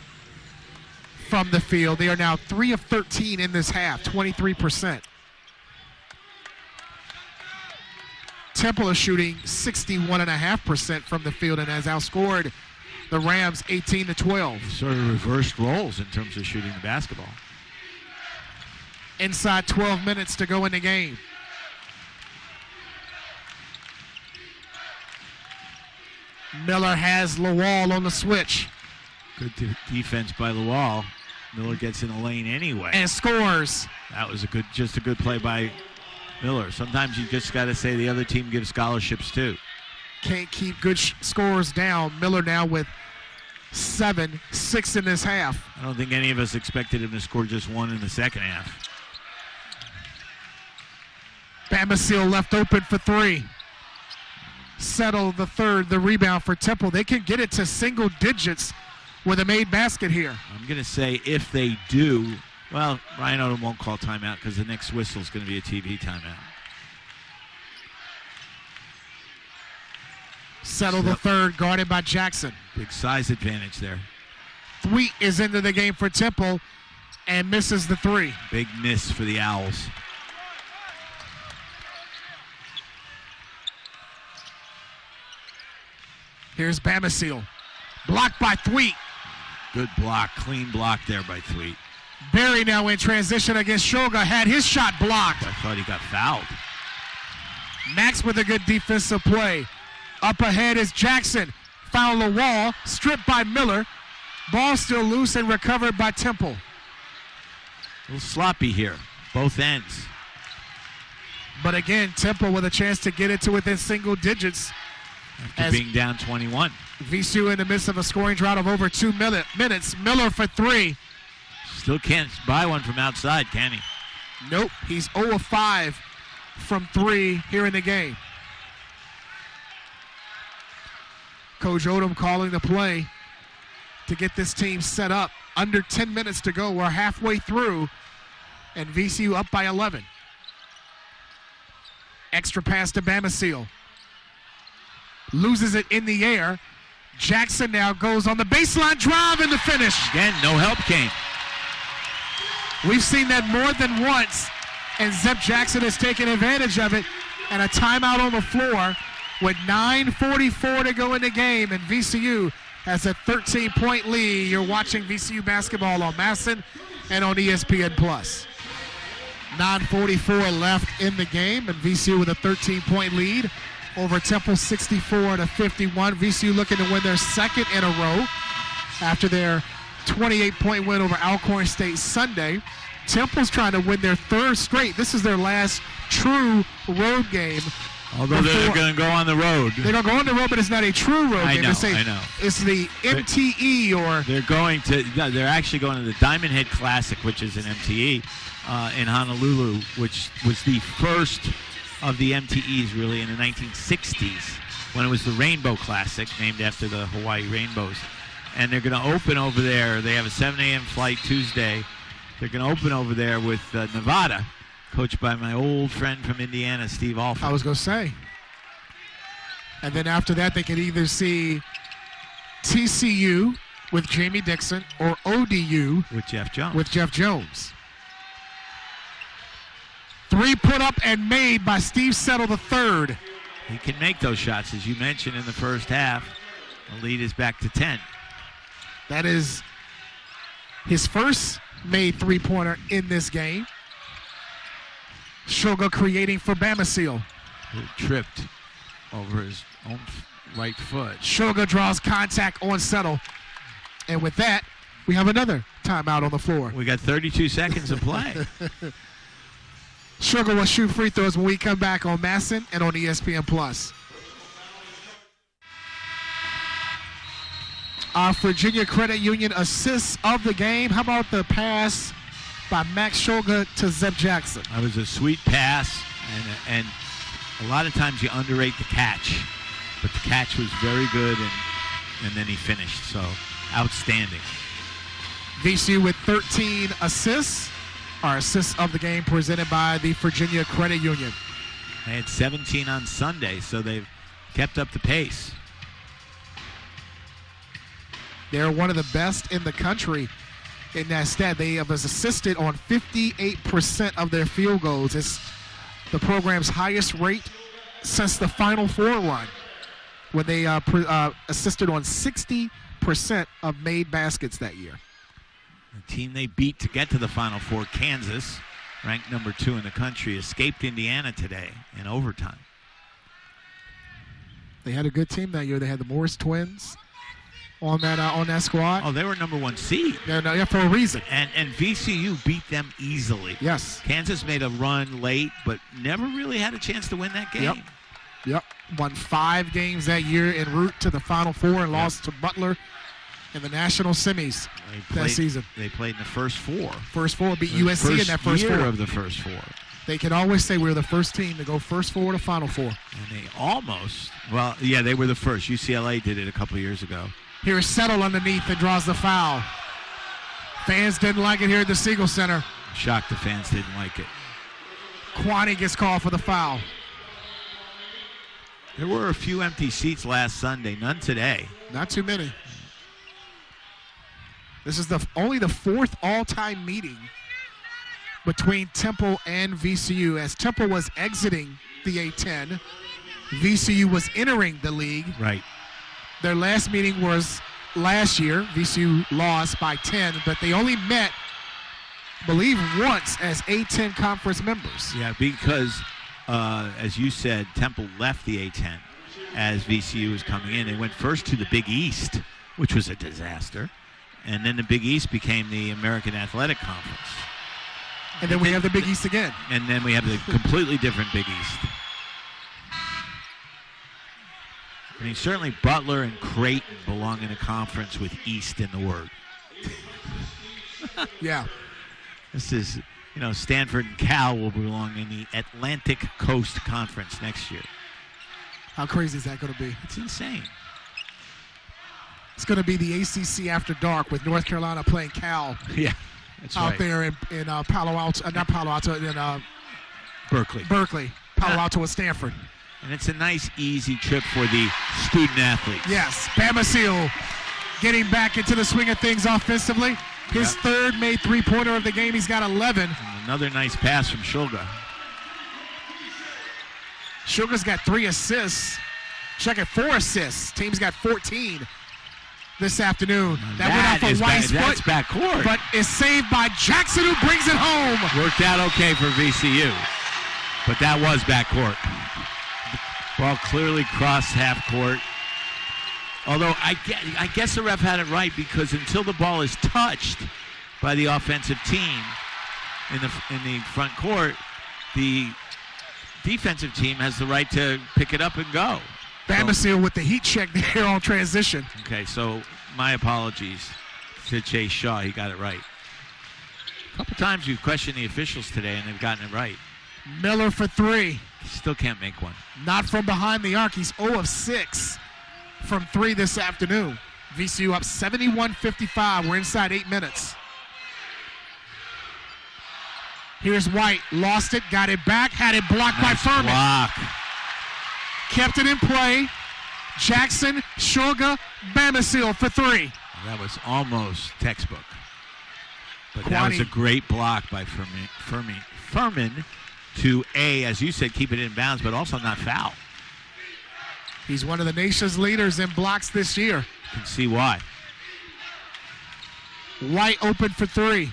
from the field. They are now 3 of 13 in this half, 23%. Temple is shooting 61.5% from the field and has outscored the Rams 18-12. Sort of reversed roles in terms of shooting the basketball. Inside 12 minutes to go in the game. Miller has Lawal on the switch. Good defense by Lawal. Miller gets in the lane anyway. And scores. That was just a good play by Miller. Sometimes you just got to say the other team gives scholarships too. Can't keep good scores down. Miller now with 7, 6 in this half. I don't think any of us expected him to score just 1 in the second half. Bamisile left open for 3. Settle the third, the rebound for Temple. They can get it to single digits with a made basket here. I'm going to say if they do, well, Ryan Odom won't call timeout because the next whistle is going to be a TV timeout. Settle the third, guarded by Jackson. Big size advantage there. Thweet is into the game for Temple and misses the 3. Big miss for the Owls. Here's Bamisile. Blocked by Thweet. Good block, clean block there by Thweet. Barry now in transition against Shulga, had his shot blocked. I thought he got fouled. Max with a good defensive play. Up ahead is Jackson. Foul Lawal, stripped by Miller. Ball still loose and recovered by Temple. A little sloppy here, both ends. But again, Temple with a chance to get it to within single digits. After being down 21. VCU in the midst of a scoring drought of over 2 minutes. Miller for 3. Still can't buy one from outside, can he? Nope, he's 0 of 5 from 3 here in the game. Coach Odom calling the play to get this team set up. Under 10 minutes to go. We're halfway through, and VCU up by 11. Extra pass to Bamisile. Loses it in the air. Jackson now goes on the baseline drive and the finish. Again, no help came. We've seen that more than once, and Zeb Jackson has taken advantage of it. And a timeout on the floor with 9:44 to go in the game, and VCU has a 13-point lead. You're watching VCU basketball on Masson and on ESPN+. 9:44 left in the game, and VCU with a 13-point lead over Temple, 64-51. VCU looking to win their second in a row after their 28-point win over Alcorn State Sunday. Temple's trying to win their third straight. This is their last true road game. Although they're going to go on the road. They're going to go on the road, but it's not a true road game. I know. It's the MTE or... They're actually going to the Diamond Head Classic, which is an MTE in Honolulu, which was the first of the MTEs really in the 1960s when it was the Rainbow Classic, named after the Hawaii Rainbows. And they're going to open over there. They have a 7 a.m. flight Tuesday. They're going to open over there with Nevada, coached by my old friend from Indiana, Steve Alford. I was going to say. And then after that, they could either see TCU with Jamie Dixon or ODU with Jeff Jones. 3 put up and made by Steve Settle III. He can make those shots, as you mentioned in the first half. The lead is back to 10. That is his first made three-pointer in this game. Shulga creating for Bamisile. He tripped over his own right foot. Shulga draws contact on Settle. And with that, we have another timeout on the floor. We got 32 seconds of play. Shulga will shoot free throws when we come back on Masson and on ESPN+. Our Virginia Credit Union assists of the game. How about the pass by Max Shulga to Zeb Jackson? That was a sweet pass, and a lot of times you underrate the catch, but the catch was very good, and then he finished, so outstanding. VCU with 13 assists. Our assists of the game presented by the Virginia Credit Union. They had 17 on Sunday, so they've kept up the pace. They're one of the best in the country in that stat. They have assisted on 58% of their field goals. It's the program's highest rate since the Final Four run, when they assisted on 60% of made baskets that year. The team they beat to get to the Final Four, Kansas, ranked number 2 in the country, escaped Indiana today in overtime. They had a good team that year. They had the Morris twins on that squad. Oh, they were number 1 seed. Yeah, for a reason. And VCU beat them easily. Yes. Kansas made a run late, but never really had a chance to win that game. Yep. Won 5 games that year en route to the Final Four and lost to Butler in the national semis that season. They played in the first 4. First 4 beat USC in that first 4. Of the first 4. They can always say we're the first team to go first 4 to Final 4. And they almost, they were the first. UCLA did it a couple years ago. Here's Settle underneath and draws the foul. Fans didn't like it here at the Siegel Center. I'm shocked the fans didn't like it. Kwani gets called for the foul. There were a few empty seats last Sunday, none today. Not too many. This is only the 4th all-time meeting between Temple and VCU. As Temple was exiting the A-10, VCU was entering the league. Right. Their last meeting was last year. VCU lost by 10, but they only met, I believe, once as A-10 conference members. Yeah, because, as you said, Temple left the A-10 as VCU was coming in. They went first to the Big East, which was a disaster, and then the Big East became the American Athletic Conference. And then we have the Big East again. And then we have the completely different Big East. I mean, certainly Butler and Creighton belong in a conference with East in the word. Yeah. This is, Stanford and Cal will belong in the Atlantic Coast Conference next year. How crazy is that going to be? It's insane. It's going to be the ACC after dark with North Carolina playing Cal. Yeah, that's out right. there in Palo Alto, not Palo Alto, in Berkeley. Palo Alto and Stanford. And it's a nice, easy trip for the student athletes. Yes, Bamisile getting back into the swing of things offensively. His third made three-pointer of the game. He's got 11. And another nice pass from Shulga. Shulga's got 3 assists. Check it, 4 assists. Team's got 14 this afternoon. That went off a Weiss foot. That's backcourt. But is saved by Jackson, who brings it home. Worked out okay for VCU. But that was backcourt. Ball clearly crossed half court. Although I guess the ref had it right, because until the ball is touched by the offensive team in the front court, the defensive team has the right to pick it up and go. Bamisile with the heat check there on transition. Okay, so my apologies to Chase Shaw. He got it right. A couple times we've questioned the officials today, and they've gotten it right. Miller for 3. Still can't make one. Not from behind the arc. He's 0 of 6 from 3 this afternoon. VCU up 71-55. We're inside 8 minutes. Here's White. Lost it, got it back, had it blocked by Furman. Block. Kept it in play. Jackson, Shulga, Bamisile for 3. That was almost textbook. But that was a great block by Furman to, as you said, keep it in bounds, but also not foul. He's one of the nation's leaders in blocks this year. You can see why. White open for 3.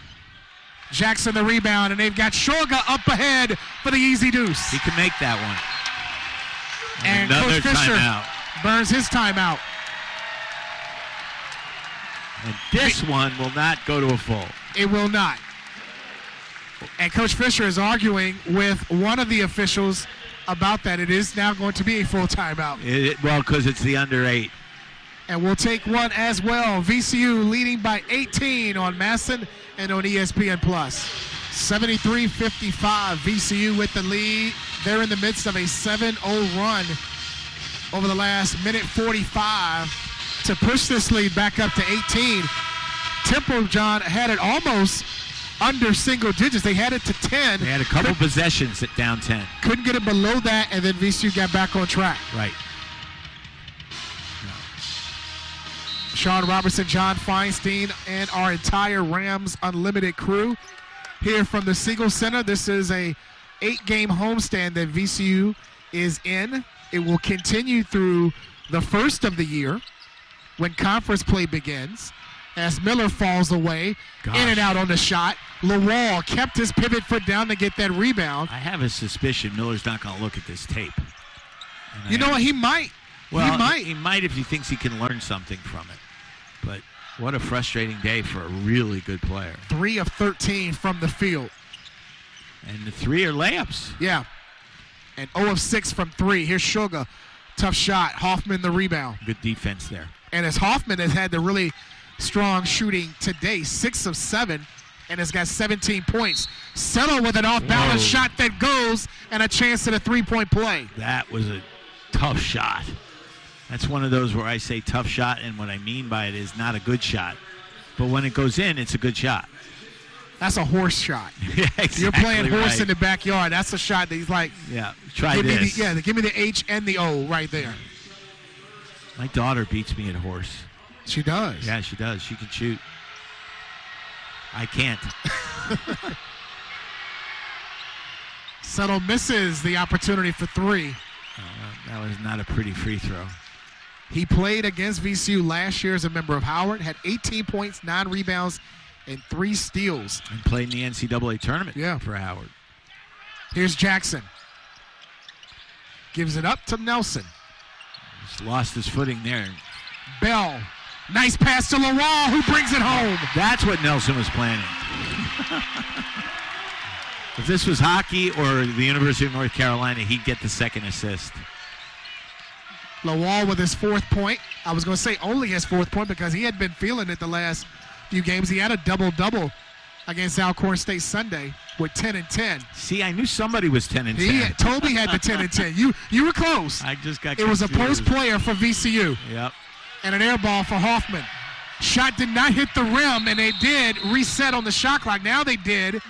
Jackson the rebound, and they've got Shulga up ahead for the easy deuce. He can make that one. And another Coach Fisher timeout. Burns his timeout. And this one will not go to a full. It will not. And Coach Fisher is arguing with one of the officials about that. It is now going to be a full timeout. Well, because it's the under 8. And we'll take one as well. VCU leading by 18 on Masson and on ESPN+. 73-55, VCU with the lead. They're in the midst of a 7-0 run over the last minute 45 to push this lead back up to 18. Temple, John, had it almost under single digits. They had it to 10. They had a couple possessions at down 10. Couldn't get it below that, and then VCU got back on track. Right. Sean Robertson, John Feinstein, and our entire Rams Unlimited crew here from the Siegel Center. This is a 8-game homestand that VCU is in. It will continue through the first of the year when conference play begins, as Miller falls away, in and out on the shot. Lawal kept his pivot foot down to get that rebound. I have a suspicion Miller's not going to look at this tape. You know what? He might. Well, he might if he thinks he can learn something from it. But what a frustrating day for a really good player. 3 of 13 from the field. And the 3 are layups. Yeah. And 0 of 6 from 3. Here's Shulga. Tough shot. Hoffman the rebound. Good defense there. And as Hoffman has had the really strong shooting today, 6 of 7, and has got 17 points. Settle with an off-balance shot that goes, and a chance at a 3-point play. That was a tough shot. That's one of those where I say tough shot, and what I mean by it is not a good shot. But when it goes in, it's a good shot. That's a horse shot. Yeah, exactly. You're playing horse right. in the backyard. That's a shot that he's like, try this. Give me the H and the O right there. My daughter beats me at horse. She does. Yeah, she does. She can shoot. I can't. Settle misses the opportunity for 3. That was not a pretty free throw. He played against VCU last year as a member of Howard, had 18 points, 9 rebounds, and 3 steals. And played in the NCAA tournament for Howard. Here's Jackson. Gives it up to Nelson. Just lost his footing there. Bell. Nice pass to Lawal, who brings it home. That's what Nelson was planning. If this was hockey or the University of North Carolina, he'd get the second assist. Lawal with his 4th point. I was going to say only his 4th point because he had been feeling it the last few games. He had a double-double against Alcorn State Sunday with 10 and 10. See, I knew somebody was 10 and 10. Toby had the 10 and 10. You were close. I just got confused. It was a post player for VCU. Yep. And an air ball for Hoffman. Shot did not hit the rim, and they did reset on the shot clock. Now they did,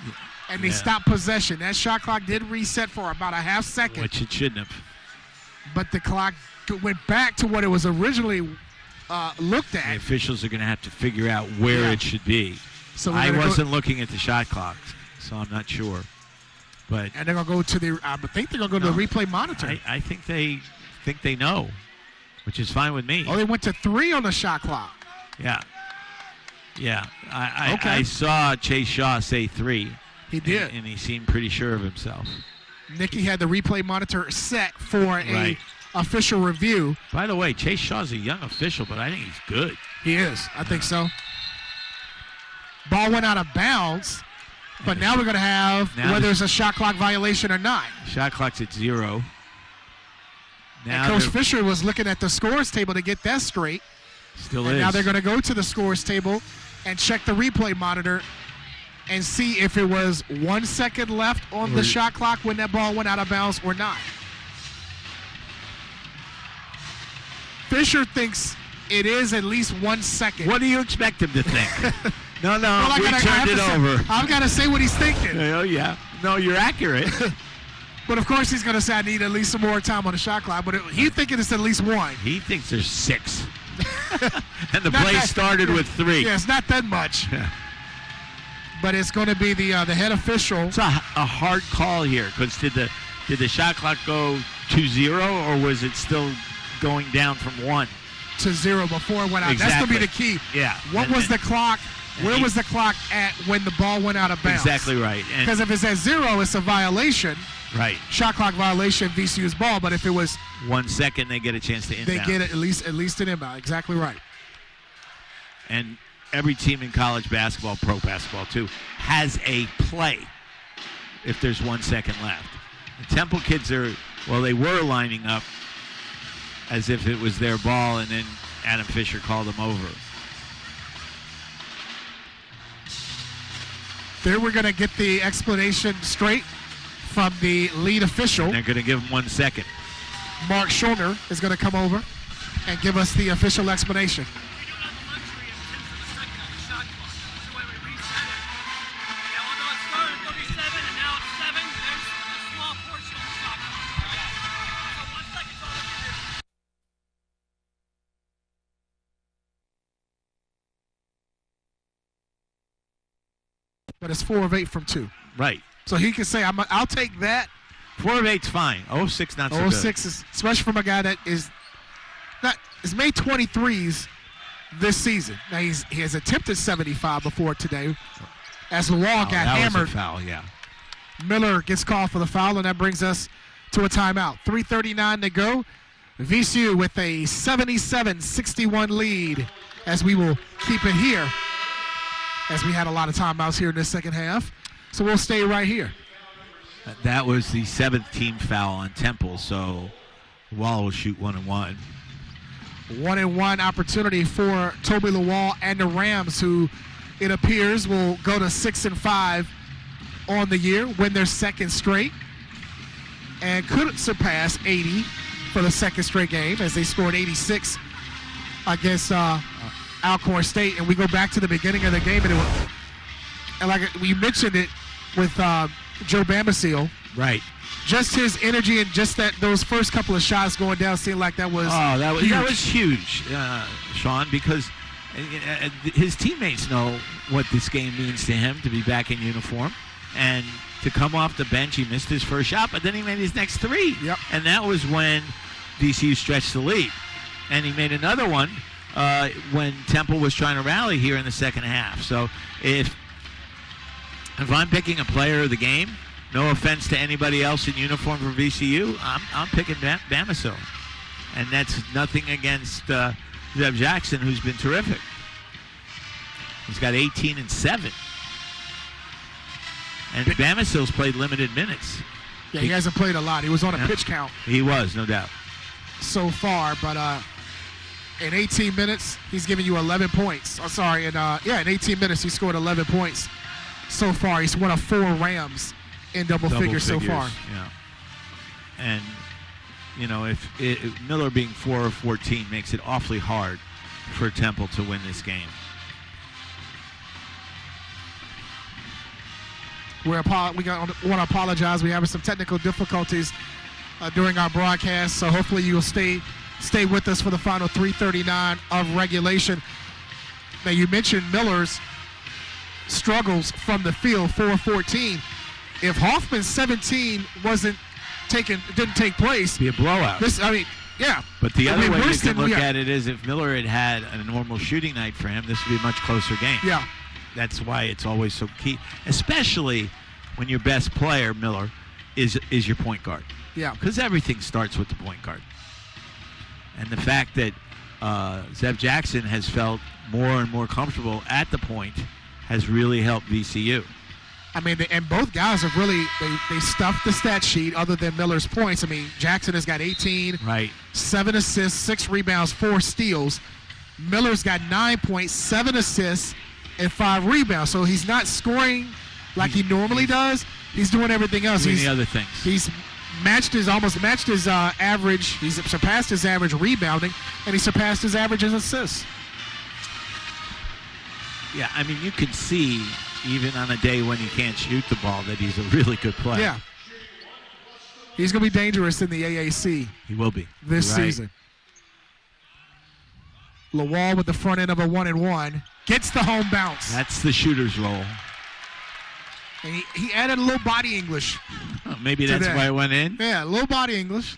and they stopped possession. That shot clock did reset for about a half second. Which it shouldn't have. But the clock went back to what it was originally looked at. The officials are going to have to figure out where it should be. So I wasn't looking at the shot clock, so I'm not sure. But and they're going to go to the. I think they're going to go to the replay monitor. I think they know, which is fine with me. Oh, they went to 3 on the shot clock. Yeah. I saw Chase Shaw say 3. He did, and he seemed pretty sure of himself. Nicky had the replay monitor set for a official review. By the way, Chase Shaw's a young official, but I think he's good. He is. I think so. Ball went out of bounds, but now we're going to have whether it's a shot clock violation or not. Shot clock's at 0. Now Coach Fisher was looking at the scores table to get that straight. Still and is. Now they're going to go to the scores table and check the replay monitor and see if it was 1 second left on the shot clock when that ball went out of bounds or not. Fisher thinks it is at least 1 second. What do you expect him to think? No, well, we turned it over. I've got to say what he's thinking. Oh, yeah. No, you're accurate. But, of course, he's going to say I need at least some more time on the shot clock. But he's thinking it's at least 1. He thinks there's 6. And the play started with 3. Yeah, it's not that much. But it's going to be the head official. It's a hard call here because did the shot clock go to 0 or was it still going down from 1 to 0 before it went out? Exactly. That's going to be the key. Yeah. What was the clock? Where was the clock at when the ball went out of bounds? Exactly right. Because if it's at 0, it's a violation. Right. Shot clock violation, VCU's ball. But if it was 1 second, they get a chance to inbound. They get it at least an inbound. Exactly right. And every team in college basketball, pro basketball too, has a play if there's 1 second left. The Temple kids they were lining up as if it was their ball, and then Adam Fisher called them over. There we're going to get the explanation straight from the lead official. And they're going to give him 1 second. Mark Schulner is going to come over and give us the official explanation. But it's 4 of 8 from 2. Right. So he can say, I'll take that. 4 of 8's fine. 0-6 not so good. 0-6 is, especially from a guy that is made 23s this season. Now he has attempted 75 before today. As the Law got hammered. Was a foul, yeah. Miller gets called for the foul, and that brings us to a timeout. 3:39 to go. VCU with a 77-61 lead, as we will keep it here, as we had a lot of timeouts here in this second half. So we'll stay right here. That was the 7th team foul on Temple, so Wall will shoot 1-1. 1-1 opportunity for Toby Lawal and the Rams, who it appears will go to 6-5 on the year, win their second straight, and could surpass 80 for the second straight game as they scored 86 against Alcorn State. And we go back to the beginning of the game, and like we mentioned it with Joe Bamisile. Right. Just his energy and just those first couple of shots going down seemed like that was huge. That was huge, Sean, because his teammates know what this game means to him to be back in uniform. And to come off the bench, he missed his first shot, but then he made his next 3. Yep. And that was when VCU stretched the lead. And he made another one when Temple was trying to rally here in the second half. So if I'm picking a player of the game, no offense to anybody else in uniform for VCU, I'm picking Bamisile. And that's nothing against Zeb Jackson, who's been terrific. He's got 18 and 7. And Bamisile's played limited minutes. Yeah, he hasn't played a lot. He was on a pitch count. He was, no doubt. So far, but in 18 minutes, he's given you 11 points. Oh, sorry, in 18 minutes, he scored 11 points so far. He's one of 4 Rams in double figures so far. Yeah. And, if Miller being 4 of 14 makes it awfully hard for Temple to win this game. We want to apologize. We're having some technical difficulties during our broadcast, so hopefully you'll stay with us for the final 3:39 of regulation. Now, you mentioned Miller's struggles from the field, 4-14. If Hoffman's 17 didn't take place, be a blowout. Yeah. But the other way you can look yeah. at it is if Miller had a normal shooting night for him, this would be a much closer game. Yeah. That's why it's always so key, especially when your best player, Miller, is your point guard. Yeah. Because everything starts with the point guard. And the fact that Zeb Jackson has felt more and more comfortable at the point has really helped VCU. I mean, and both guys have really, they stuffed the stat sheet other than Miller's points. I mean, Jackson has got 18, right, 7 assists, 6 rebounds, 4 steals. Miller's got 9 points, 7 assists, and 5 rebounds. So he's not scoring like he normally does. He's doing everything else. Doing the other things. He's almost matched his average. He's surpassed his average rebounding, and he surpassed his average in assists. Yeah, I mean, you can see, even on a day when he can't shoot the ball, that he's a really good player. Yeah. He's going to be dangerous in the AAC. He will be. This season. Lawal with the front end of a 1-and-1. Gets the home bounce. That's the shooter's role. And he added a little body English. Oh, maybe that's why it went in? Yeah, a little body English.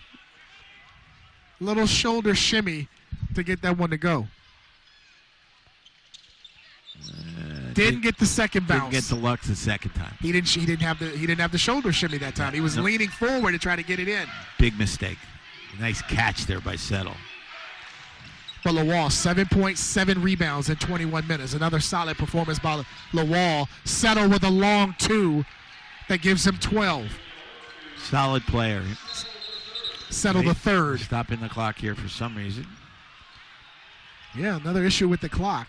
Little shoulder shimmy to get that one to go. Didn't get the second bounce. Didn't get the luck the second time. He didn't have the shoulder shimmy that time. He was leaning forward to try to get it in. Big mistake. Nice catch there by Settle. But Lawal, 7.7 rebounds in 21 minutes. Another solid performance by Lawal. Settle with a long 2 that gives him 12. Solid player. Settle the third. Stopping the clock here for some reason. Yeah, another issue with the clock.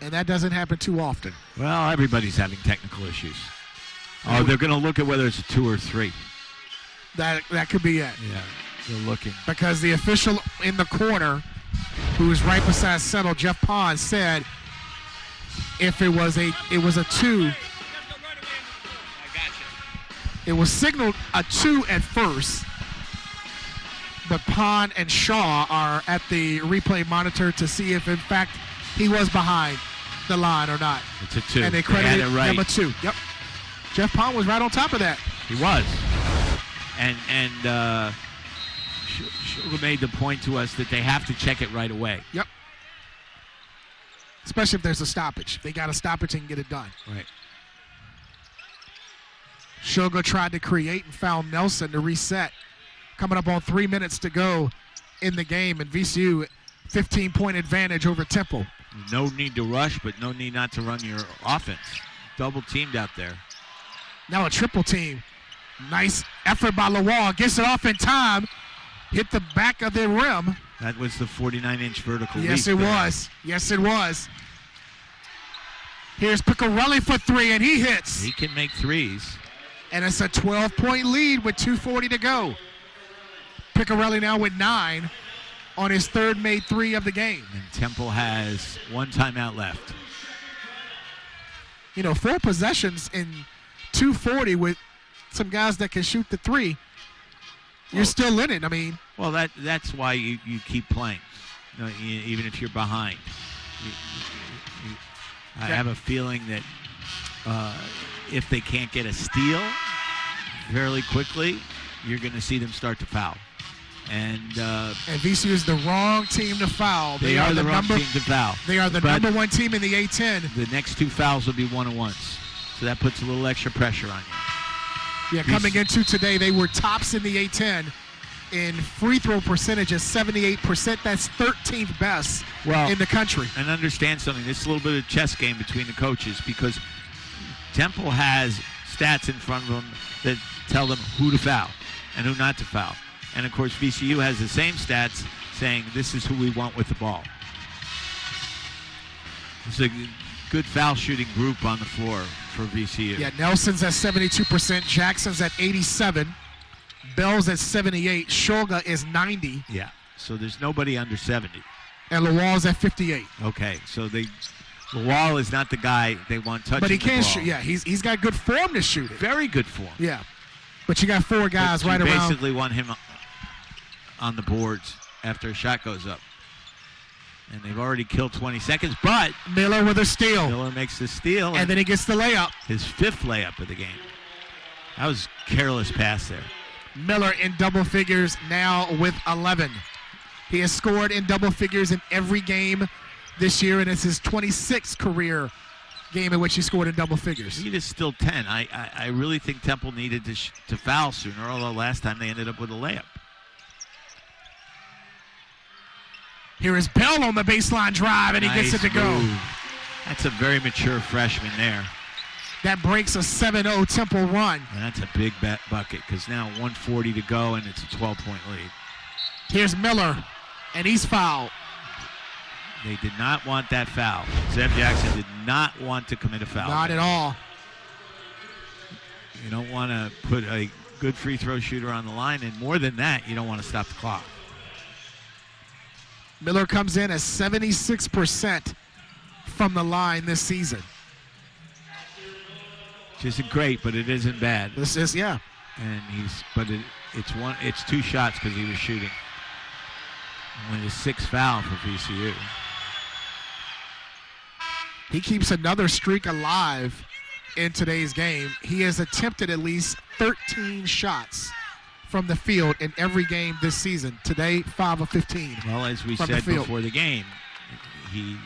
And that doesn't happen too often. Well, everybody's having technical issues. Oh, they're going to look at whether it's a 2 or 3. That could be it. Yeah, they're looking. Because the official in the corner, who was right beside Settle, Jeff Pond, said if it was a 2, it was signaled a 2 at first. But Pond and Shaw are at the replay monitor to see if, in fact, he was behind the line or not. It's a 2. And they credited it right. number 2. Yep. Jeff Pond was right on top of that. He was. And Shulga made the point to us that they have to check it right away. Yep. Especially if there's a stoppage. They got a stoppage and get it done. Right. Shulga tried to create and found Nelson to reset. Coming up on 3 minutes to go in the game, and VCU 15-point advantage over Temple. No need to rush, but no need not to run your offense. Double teamed out there. Now a triple team. Nice effort by Lawal. Gets it off in time. Hit the back of the rim. That was the 49-inch vertical leap. Yes, it was. Yes, it was. Here's Piccarelli for 3, and he hits. He can make threes. And it's a 12-point lead with 2:40 to go. Piccarelli now with 9 on his third made 3 of the game. And Temple has 1 timeout left. 4 possessions in 2:40 with some guys that can shoot the 3. You're still in it. I mean. Well, that's why you keep playing, even if you're behind. I have a feeling that if they can't get a steal fairly quickly, you're going to see them start to foul. And VCU is the wrong team to foul. They are the wrong team to foul. They are the number 1 team in the A-10. The next 2 fouls will be 1-on-1s. So that puts a little extra pressure on you. Yeah, coming into today, they were tops in the A-10 in free throw percentage at 78%. That's 13th best in the country. And understand something. This is a little bit of a chess game between the coaches because Temple has stats in front of them that tell them who to foul and who not to foul. And, of course, VCU has the same stats saying this is who we want with the ball. It's a good foul shooting group on the floor for VCU. Yeah, Nelson's at 72%. Jackson's at 87%. Bell's at 78%. Shulga is 90%. Yeah, so there's nobody under 70. And Lawal's at 58%. Okay, so Lawal is not the guy they want touching the ball. But he can shoot. Yeah, he's got good form to shoot it. Very good form. Yeah. But you got 4 guys right around. Basically want him on the boards after a shot goes up. And they've already killed 20 seconds, but Miller with a steal. Miller makes the steal. And then he gets the layup. His 5th layup of the game. That was careless pass there. Miller in double figures now with 11. He has scored in double figures in every game this year, and it's his 26th career game in which he scored in double figures. Lead is still 10. I really think Temple needed to foul sooner, although last time they ended up with a layup. Here is Bell on the baseline drive, and he gets it to go. That's a very mature freshman there. That breaks a 7-0 Temple run. And that's a big bucket because now 1:40 to go, and it's a 12-point lead. Here's Miller, and he's fouled. They did not want that foul. Zeb Jackson did not want to commit a foul. Not at all. You don't want to put a good free throw shooter on the line, and more than that, you don't want to stop the clock. Miller comes in at 76% from the line this season. Which isn't great, but it isn't bad. This is, yeah. And it's 2 shots because he was shooting. Only his 6th foul for VCU. He keeps another streak alive in today's game. He has attempted at least 13 shots from the field in every game this season. Today, 5 of 15. Well, as we said before the game, he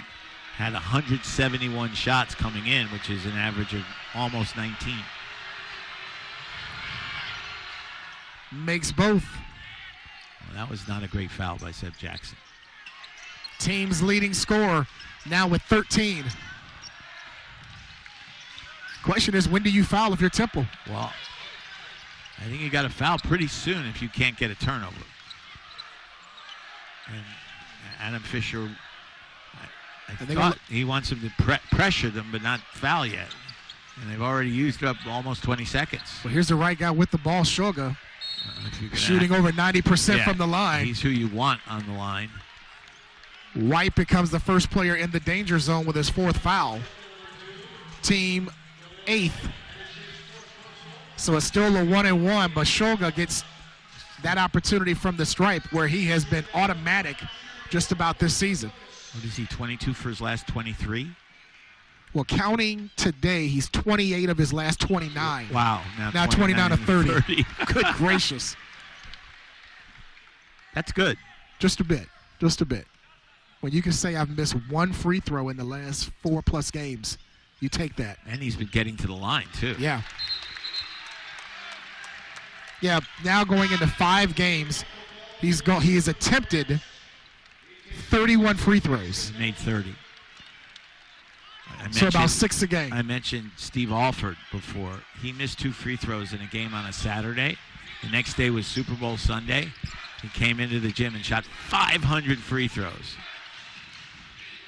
had 171 shots coming in, which is an average of almost 19. Makes both. Well, that was not a great foul by Zeb Jackson. Team's leading scorer now with 13. Question is, when do you foul if you're Temple? Well, I think you got to foul pretty soon if you can't get a turnover. And Adam Fisher, I thought he wants him to pressure them but not foul yet. And they've already used up almost 20 seconds. Well, here's the right guy with the ball, Shulga, shooting over 90% from the line. He's who you want on the line. White becomes the first player in the danger zone with his 4th foul. Team 8th. So it's still a 1-1, but Shulga gets that opportunity from the stripe where he has been automatic just about this season. What is he, 22 for his last 23? Well, counting today, he's 28 of his last 29. Wow. Now 29 of 30. Good gracious. That's good. Just a bit. Just a bit. When you can say I've missed 1 free throw in the last 4+ games, you take that. And he's been getting to the line, too. Yeah. Yeah, now going into 5 games, he has attempted 31 free throws. He made 30. So about 6 a game. I mentioned Steve Alford before. He missed 2 free throws in a game on a Saturday. The next day was Super Bowl Sunday. He came into the gym and shot 500 free throws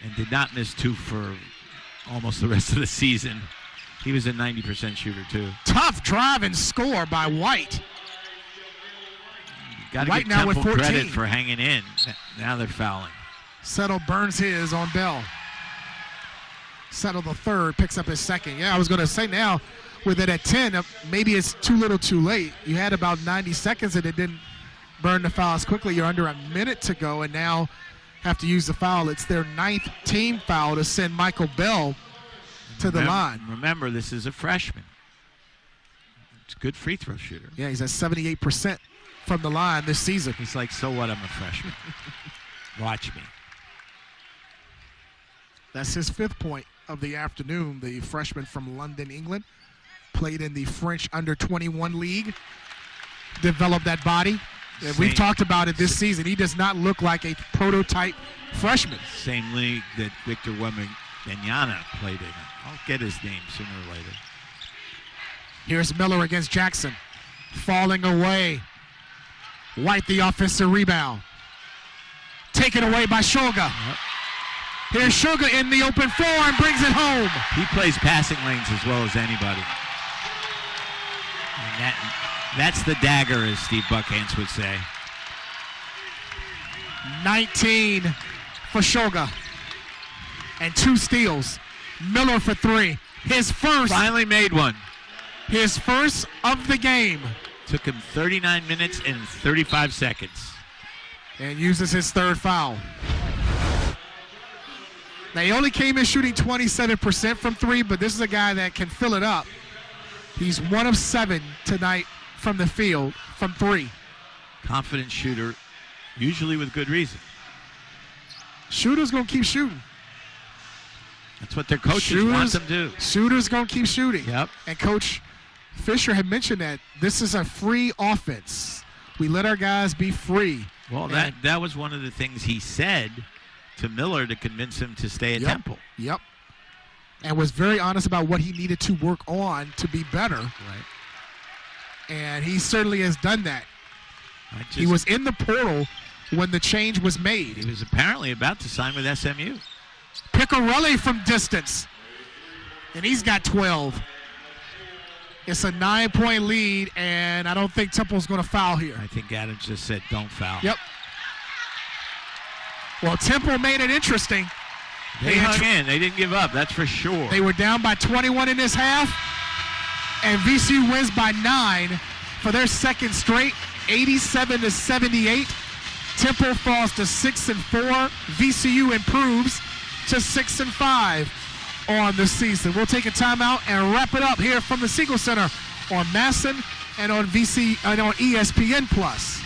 and did not miss 2 for almost the rest of the season. He was a 90% shooter, too. Tough drive and score by White. Got to give now Temple with 14. credit for hanging in. Now they're fouling. Settle burns his on Bell. Settle the 3rd, picks up his 2nd. Yeah, I was going to say now, with it at 10, maybe it's too little too late. You had about 90 seconds and it didn't burn the foul as quickly. You're under a minute to go and now have to use the foul. It's their 9th team foul to send Michael Bell to the line. Remember, this is a freshman. It's a good free throw shooter. Yeah, he's at 78% from the line this season. He's like, so what, I'm a freshman. Watch me. That's his 5th point of the afternoon. The freshman from London, England, played in the French under-21 league, developed that body. And we've talked about it this season. He does not look like a prototype freshman. Same league that Victor Wembanyama played in. I'll get his name sooner or later. Here's Miller against Jackson. Falling away. White the offensive rebound. Taken away by Shulga. Yep. Here's Shulga in the open floor and brings it home. He plays passing lanes as well as anybody. And that's the dagger, as Steve Buckhantz would say. 19 for Shulga. And 2 steals. Miller for 3. His first. Finally made one. His first of the game. Took him 39 minutes and 35 seconds. And uses his 3rd foul. Now, he only came in shooting 27% from three, but this is a guy that can fill it up. He's 1 of 7 tonight from the field from three. Confident shooter, usually with good reason. Shooter's going to keep shooting. That's what their coaches want them to do. Shooter's going to keep shooting. Yep. And Coach Fisher had mentioned that this is a free offense. We let our guys be free. Well, that was one of the things he said to Miller to convince him to stay at Temple. Yep. And was very honest about what he needed to work on to be better. Right. And he certainly has done that. He was in the portal when the change was made. He was apparently about to sign with SMU. Piccarelli from distance. And he's got 12. It's a 9-point lead, and I don't think Temple's going to foul here. I think Adams just said don't foul. Yep. Well, Temple made it interesting. They hung in. They didn't give up, that's for sure. They were down by 21 in this half, and VCU wins by 9 for their second straight, 87-78. Temple falls to 6-4. VCU improves to 6-5 on the season. We'll take a timeout and wrap it up here from the Siegel Center on Masson and on ESPN Plus.